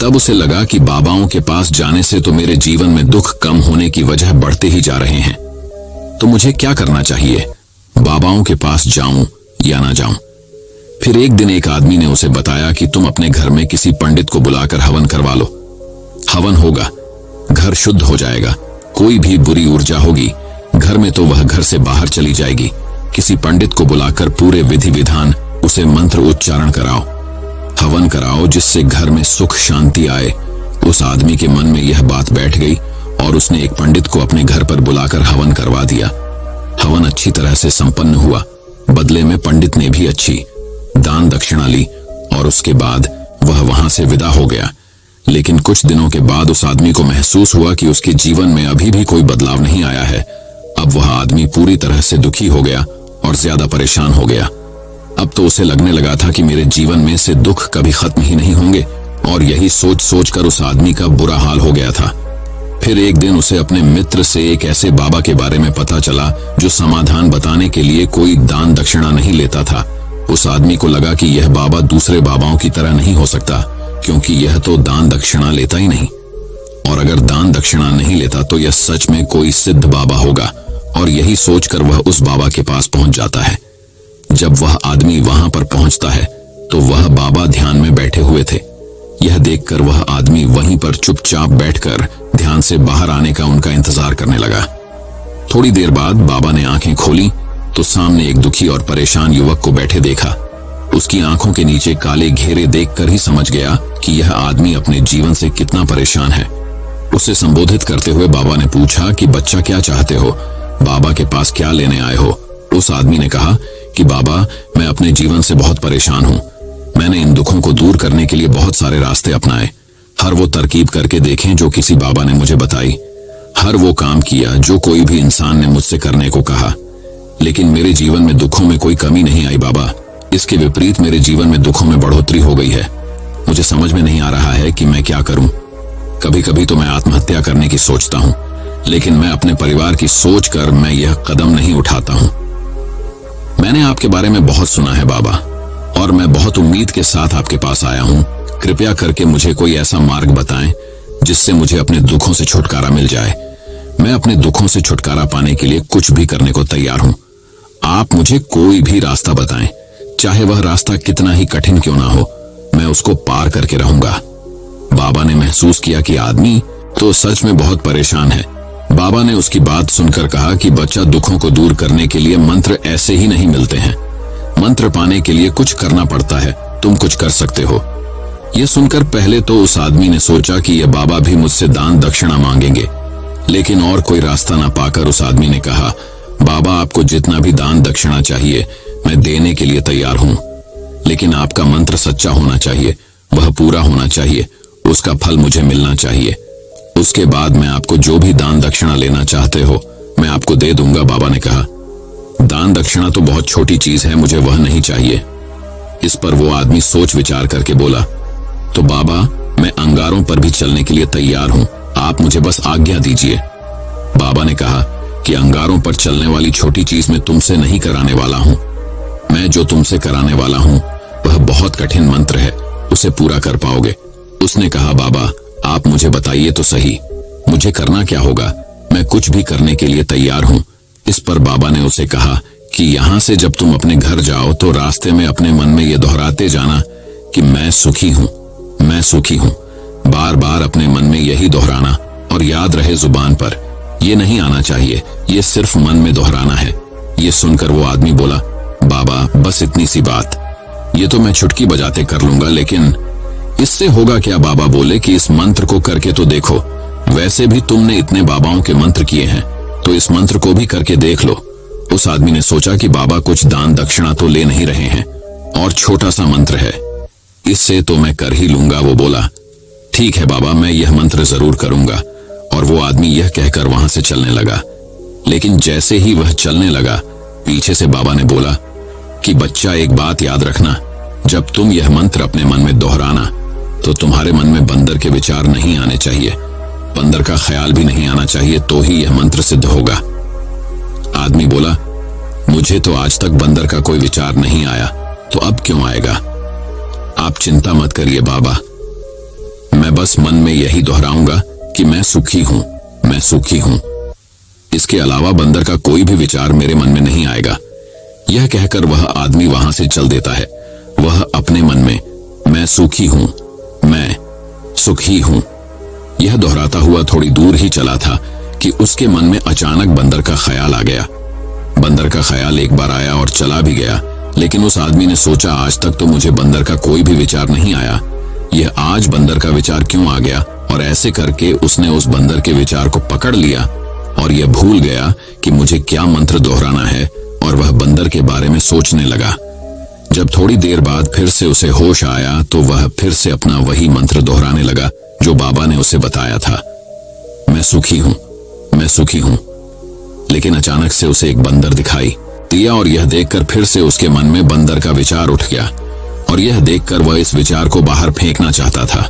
तब उसे लगा कि बाबाओं के पास जाने से तो मेरे जीवन में दुख कम होने की वजह बढ़ते ही जा रहे हैं, तो मुझे क्या करना चाहिए? बाबाओं के पास जाऊं या ना जाऊं? फिर एक दिन एक आदमी ने उसे बताया कि तुम अपने घर में किसी पंडित को बुलाकर हवन करवा लो। हवन होगा, घर शुद्ध हो जाएगा, कोई भी बुरी ऊर्जा होगी घर में तो वह घर से बाहर चली जाएगी। किसी पंडित को बुलाकर पूरे विधि विधान उसे मंत्र उच्चारण कराओ, हवन कराओ, जिससे घर में सुख शांति आए। उस आदमी के मन में यह बात बैठ गई और उसने एक पंडित को अपने घर पर बुलाकर हवन करवा दिया। हवन अच्छी तरह से संपन्न हुआ। बदले में पंडित ने भी अच्छी दान दक्षिणा ली और उसके बाद वह वहां से विदा हो गया। लेकिन कुछ दिनों के बाद उस आदमी को महसूस हुआ कि उसके जीवन में अभी भी कोई बदलाव नहीं आया है। अब वह आदमी पूरी तरह से दुखी हो गया और ज्यादा परेशान हो गया। अब तो उसे लगने लगा था कि मेरे जीवन में से दुख कभी खत्म ही नहीं होंगे, और यही सोच सोच कर उस आदमी का बुरा हाल हो गया था। फिर एक दिन उसे अपने मित्र से एक ऐसे बाबा के बारे में पता चला जो समाधान बताने के लिए कोई दान दक्षिणा नहीं लेता था। उस आदमी को लगा कि यह बाबा दूसरे बाबाओं की तरह नहीं हो सकता, क्योंकि यह तो दान दक्षिणा लेता ही नहीं, और अगर दान दक्षिणा नहीं लेता तो यह सच में कोई सिद्ध बाबा होगा। और यही सोचकर वह उस बाबा के पास पहुंच जाता है। जब वह आदमी वहां पर पहुंचता है तो वह बाबा ध्यान में बैठे हुए थे। यह देखकर वह आदमी वहीं पर चुपचाप बैठकर ध्यान से बाहर आने का उनका इंतजार करने लगा। थोड़ी देर बाद बाबा ने आंखें खोली तो सामने एक दुखी और परेशान युवक को बैठे देखा। उसकी आंखों के नीचे काले घेरे देखकर ही समझ गया कि यह आदमी अपने जीवन से कितना परेशान है। उसे संबोधित करते हुए बाबा ने पूछा कि बच्चा क्या चाहते हो, बाबा के पास क्या लेने आए हो। उस आदमी ने कहा कि बाबा, मैं अपने जीवन से बहुत परेशान हूँ। मैंने इन दुखों को दूर करने के लिए बहुत सारे रास्ते अपनाए, हर वो तरकीब करके देखें जो किसी बाबा ने मुझे बताई, हर वो काम किया जो कोई भी इंसान ने मुझसे करने को कहा, लेकिन मेरे जीवन में दुखों में कोई कमी नहीं आई बाबा। इसके विपरीत मेरे जीवन में दुखों में बढ़ोतरी हो गई है। मुझे समझ में नहीं आ रहा है कि मैं क्या करूं। कभी कभी तो मैं आत्महत्या करने की सोचता हूं, लेकिन मैं अपने परिवार की सोच कर मैं यह कदम नहीं उठाता हूं। मैंने आपके बारे में बहुत सुना है बाबा, और मैं बहुत उम्मीद के साथ आपके पास आया हूं। कृपया करके मुझे कोई ऐसा मार्ग बताएं जिससे मुझे अपने दुखों से छुटकारा मिल जाए। मैं अपने दुखों से छुटकारा पाने के लिए कुछ भी करने को तैयार हूं। आप मुझे कोई भी रास्ता बताएं, चाहे वह रास्ता कितना ही कठिन क्यों ना हो, मैं उसको पार करके रहूंगा। बाबा ने महसूस किया कि आदमी तो सच में बहुत परेशान है। बाबा ने उसकी बात सुनकर कहा कि बच्चा, दुखों को दूर करने के लिए मंत्र ऐसे ही नहीं मिलते हैं। मंत्र पाने के लिए कुछ करना पड़ता है, तुम कुछ कर सकते हो। यह सुनकर पहले तो उस आदमी ने सोचा कि यह बाबा भी मुझसे दान दक्षिणा मांगेंगे, लेकिन और कोई रास्ता ना पाकर उस आदमी ने कहा, बाबा, आपको जितना भी दान दक्षिणा चाहिए मैं देने के लिए तैयार हूं, लेकिन आपका मंत्र सच्चा होना चाहिए, वह पूरा होना चाहिए, उसका फल मुझे मिलना चाहिए। उसके बाद मैं आपको जो भी दान दक्षिणा लेना चाहते हो मैं आपको दे दूंगा। बाबा ने कहा, दान दक्षिणा तो बहुत छोटी चीज है, मुझे वह नहीं चाहिए। इस पर वो आदमी सोच विचार करके बोला, तो बाबा, मैं अंगारों पर भी चलने के लिए तैयार हूं, आप मुझे बस आज्ञा दीजिए। बाबा ने कहा कि अंगारों पर चलने वाली छोटी चीज मैं तुमसे नहीं कराने वाला हूं। मैं जो तुमसे कराने वाला हूं वह बहुत कठिन मंत्र है, उसे पूरा कर पाओगे। उसने कहा, बाबा, आप मुझे बताइए तो सही, मुझे करना क्या होगा, मैं कुछ भी करने के लिए तैयार हूं। इस पर बाबा ने उसे कहा कि यहां से जब तुम अपने घर जाओ तो रास्ते में अपने मन में यह दोहराते जाना कि मैं सुखी हूं, मैं सुखी हूं। बार बार अपने मन में यही दोहराना, और याद रहे जुबान पर, यह नहीं आना चाहिए, यह सिर्फ मन में दोहराना है। यह सुनकर वो आदमी बोला, बाबा, बस इतनी सी बात, ये तो मैं चुटकी बजाते कर लूंगा, लेकिन इससे होगा क्या? बाबा बोले कि इस मंत्र को करके तो देखो, वैसे भी तुमने इतने बाबाओं के मंत्र किए हैं, तो इस मंत्र को भी करके देख लो। उस आदमी ने सोचा कि बाबा कुछ दान दक्षिणा तो ले नहीं रहे हैं, और छोटा सा मंत्र है, इससे तो मैं कर ही लूंगा। वो बोला, ठीक है बाबा, मैं यह मंत्र जरूर करूंगा। और वो आदमी यह कहकर वहां से चलने लगा। लेकिन जैसे ही वह चलने लगा, पीछे से बाबा ने बोला कि बच्चा, एक बात याद रखना, जब तुम यह मंत्र अपने मन में दोहराना तो तुम्हारे मन में बंदर के विचार नहीं आने चाहिए, बंदर का ख्याल भी नहीं आना चाहिए, तो ही यह मंत्र सिद्ध होगा। आदमी बोला, मुझे तो आज तक बंदर का कोई विचार नहीं आया, तो अब क्यों आएगा? आप चिंता मत करिए बाबा, मैं बस मन में यही दोहराऊंगा कि मैं सुखी हूं, मैं सुखी हूं। इसके अलावा बंदर का कोई भी विचार मेरे मन में नहीं आएगा। यह कहकर वह आदमी वहां से चल देता है। वह अपने मन में मैं सुखी हूं, मैं सुखी हूं, यह दोहराता हुआ थोड़ी दूर ही चला था कि उसके मन में अचानक बंदर का ख्याल आ गया। बंदर का ख्याल एक बार आया और चला भी गया, लेकिन उस आदमी ने सोचा, आज तक तो मुझे बंदर का कोई भी विचार नहीं आया, यह आज बंदर का विचार क्यों आ गया? और ऐसे करके उसने उस बंदर के विचार को पकड़ लिया और यह भूल गया कि मुझे क्या मंत्र दोहराना है, और वह बंदर के बारे में सोचने लगा। जब थोड़ी देर बाद फिर से उसे होश आया तो वह फिर से अपना वही मंत्र दोहराने लगा जो बाबा ने उसे बताया था, मैं सुखी हूं, मैं सुखी हूं। लेकिन अचानक से उसे एक बंदर दिखाई दिया, और यह देखकर फिर से उसके मन में बंदर का विचार उठ गया, और यह देखकर वह इस विचार को बाहर फेंकना चाहता था,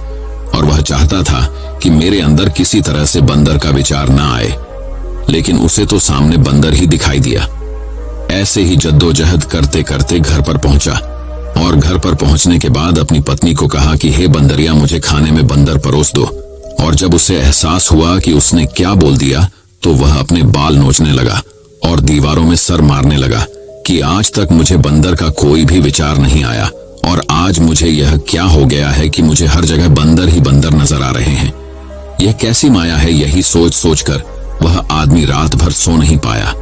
और वह चाहता था कि मेरे अंदर किसी तरह से बंदर का विचार ना आए, लेकिन उसे तो सामने बंदर ही दिखाई दिया। ऐसे ही जद्दोजहद करते करते घर पर पहुंचा, और घर पर पहुंचने के बाद अपनी पत्नी को कहा कि हे बंदरिया, मुझे खाने में बंदर परोस दो। और जब उसे एहसास हुआ कि उसने क्या बोल दिया तो वह अपने बाल नोचने लगा और दीवारों में सर मारने लगा कि आज तक मुझे बंदर का कोई भी विचार नहीं आया, और आज मुझे यह क्या हो गया है कि मुझे हर जगह बंदर ही बंदर नजर आ रहे हैं। यह कैसी माया है? यही सोच सोचकर वह आदमी रात भर सो नहीं पाया।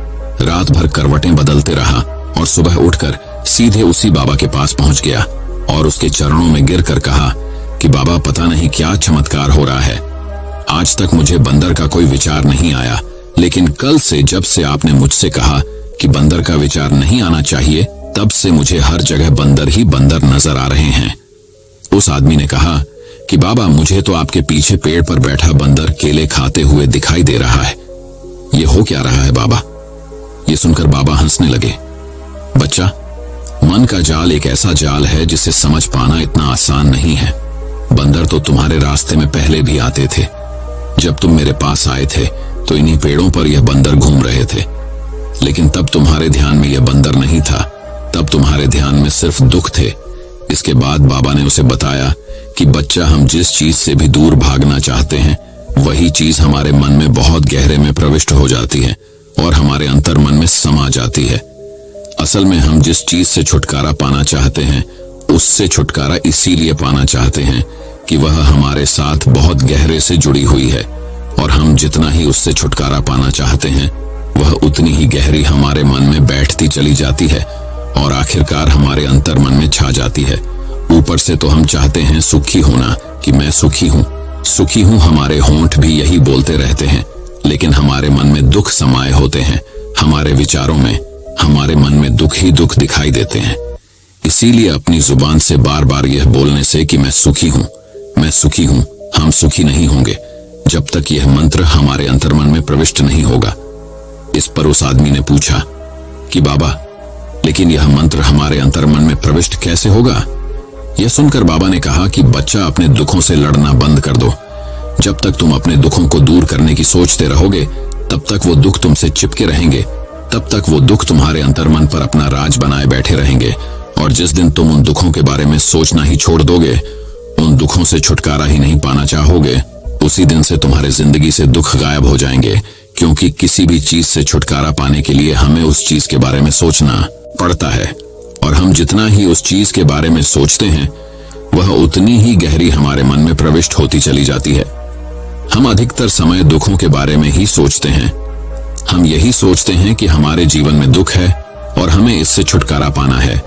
रात भर करवटें बदलते रहा और सुबह उठकर सीधे उसी बाबा के पास पहुंच गया और उसके चरणों में गिरकर कहा कि बाबा, पता नहीं क्या चमत्कार हो रहा है। आज तक मुझे बंदर का कोई विचार नहीं आया, लेकिन कल से जब से आपने मुझसे कहा कि बंदर का विचार नहीं आना चाहिए, तब से मुझे हर जगह बंदर ही बंदर नजर आ रहे हैं। उस आदमी ने कहा कि बाबा, मुझे तो आपके पीछे पेड़ पर बैठा बंदर केले खाते हुए दिखाई दे रहा है। ये हो क्या रहा है बाबा? ये सुनकर बाबा हंसने लगे। बच्चा, मन का जाल एक ऐसा जाल है जिसे समझ पाना इतना आसान नहीं है। बंदर तो तुम्हारे रास्ते में पहले भी आते थे। जब तुम मेरे पास आए थे तो इन्हीं पेड़ों पर यह बंदर घूम रहे थे, लेकिन तब तुम्हारे ध्यान में यह बंदर नहीं था। तब तुम्हारे ध्यान में सिर्फ दुख थे। इसके बाद बाबा ने उसे बताया कि बच्चा, हम जिस चीज से भी दूर भागना चाहते हैं, वही चीज हमारे मन में बहुत गहरे में प्रविष्ट हो जाती है और हमारे अंतर मन में समा जाती है। असल में हम जिस चीज से छुटकारा पाना चाहते हैं, उससे छुटकारा इसीलिए पाना चाहते हैं कि वह हमारे साथ बहुत गहरे से जुड़ी हुई है, और हम जितना ही उससे छुटकारा पाना चाहते हैं, वह उतनी ही गहरी हमारे मन में बैठती चली जाती है और आखिरकार हमारे अंतर मन में छा जाती है। ऊपर से तो हम चाहते हैं सुखी होना, कि मैं सुखी हूँ, सुखी हूँ, हमारे होंठ भी यही बोलते रहते हैं, लेकिन हमारे मन में दुख समाये होते हैं। हमारे विचारों में, हमारे मन में दुख ही दुख दिखाई देते हैं। इसीलिए अपनी जुबान से बार बार यह बोलने से कि मैं सुखी हूँ, मैं सुखी हूँ, हम सुखी नहीं होंगे जब तक यह मंत्र हमारे अंतर्मन में प्रविष्ट नहीं होगा। इस पर उस आदमी ने पूछा कि बाबा, लेकिन यह मंत्र हमारे अंतर्मन में प्रविष्ट कैसे होगा? यह सुनकर बाबा ने कहा कि बच्चा, अपने दुखों से लड़ना बंद कर दो। जब तक तुम अपने दुखों को दूर करने की सोचते रहोगे, तब तक वो दुख तुमसे चिपके रहेंगे, तब तक वो दुख तुम्हारे अंतर्मन पर अपना राज बनाए बैठे रहेंगे। और जिस दिन तुम उन दुखों के बारे में सोचना ही छोड़ दोगे, उन दुखों से छुटकारा ही नहीं पाना चाहोगे, उसी दिन से तुम्हारे जिंदगी से दुख गायब हो जाएंगे। क्योंकि किसी भी चीज से छुटकारा पाने के लिए हमें उस चीज के बारे में सोचना पड़ता है, और हम जितना ही उस चीज के बारे में सोचते हैं, वह उतनी ही गहरी हमारे मन में प्रविष्ट होती चली जाती है। हम अधिकतर समय दुखों के बारे में ही सोचते हैं। हम यही सोचते हैं कि हमारे जीवन में दुख है और हमें इससे छुटकारा पाना है।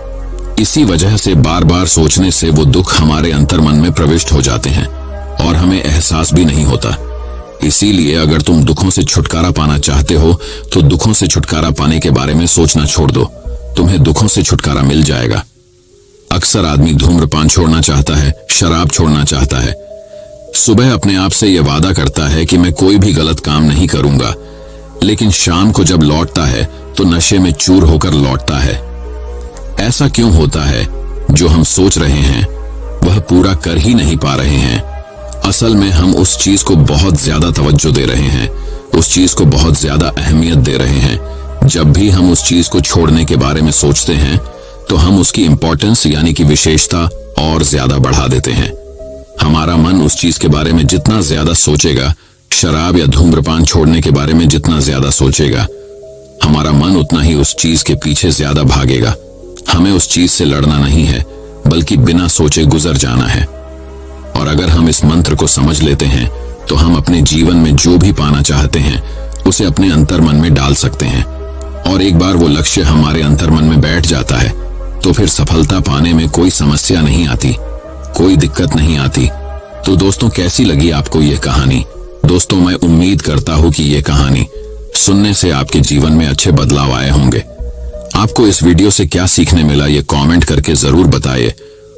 इसी वजह से बार बार सोचने से वो दुख हमारे अंतर्मन में प्रविष्ट हो जाते हैं और हमें एहसास भी नहीं होता। इसीलिए अगर तुम दुखों से छुटकारा पाना चाहते हो, तो दुखों से छुटकारा पाने के बारे में सोचना छोड़ दो, तुम्हें दुखों से छुटकारा मिल जाएगा। अक्सर आदमी धूम्रपान छोड़ना चाहता है, शराब छोड़ना चाहता है, सुबह अपने आप से यह वादा करता है कि मैं कोई भी गलत काम नहीं करूंगा, लेकिन शाम को जब लौटता है तो नशे में चूर होकर लौटता है। ऐसा क्यों होता है? जो हम सोच रहे हैं वह पूरा कर ही नहीं पा रहे हैं। असल में हम उस चीज को बहुत ज्यादा तवज्जो दे रहे हैं, उस चीज को बहुत ज्यादा अहमियत दे रहे हैं। जब भी हम उस चीज को छोड़ने के बारे में सोचते हैं, तो हम उसकी इंपॉर्टेंस यानी कि विशेषता और ज्यादा बढ़ा देते हैं। हमारा मन उस चीज के बारे में जितना ज्यादा सोचेगा, शराब या धूम्रपान छोड़ने के बारे में जितना ज्यादा सोचेगा, हमारा मन उतना ही उस चीज के पीछे ज्यादा भागेगा। हमें उस चीज से लड़ना नहीं है, बल्कि बिना सोचे गुजर जाना है। और अगर हम इस मंत्र को समझ लेते हैं, तो हम अपने जीवन में जो भी पाना चाहते हैं, उसे अपने अंतर्मन में डाल सकते हैं। और एक बार वो लक्ष्य हमारे अंतर्मन में बैठ जाता है, तो फिर सफलता पाने में कोई समस्या नहीं आती, कोई दिक्कत नहीं आती। तो दोस्तों, कैसी लगी आपको ये कहानी? दोस्तों, मैं उम्मीद करता हूँ कि ये कहानी सुनने से आपके जीवन में अच्छे बदलाव आए होंगे। आपको इस वीडियो से क्या सीखने मिला, ये कमेंट करके जरूर बताइए,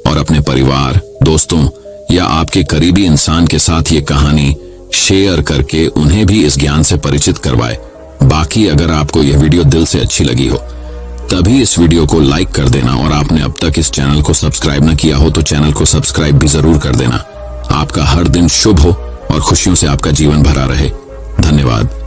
और अपने परिवार, दोस्तों या आपके करीबी इंसान के साथ ये कहानी शेयर करके उन्हें भी इस ज्ञान से परिचित करवाए। बाकी अगर आपको यह वीडियो दिल से अच्छी लगी हो, तभी इस वीडियो को लाइक कर देना, और आपने अब तक इस चैनल को सब्सक्राइब न किया हो तो चैनल को सब्सक्राइब भी जरूर कर देना। आपका हर दिन शुभ हो और खुशियों से आपका जीवन भरा रहे। धन्यवाद।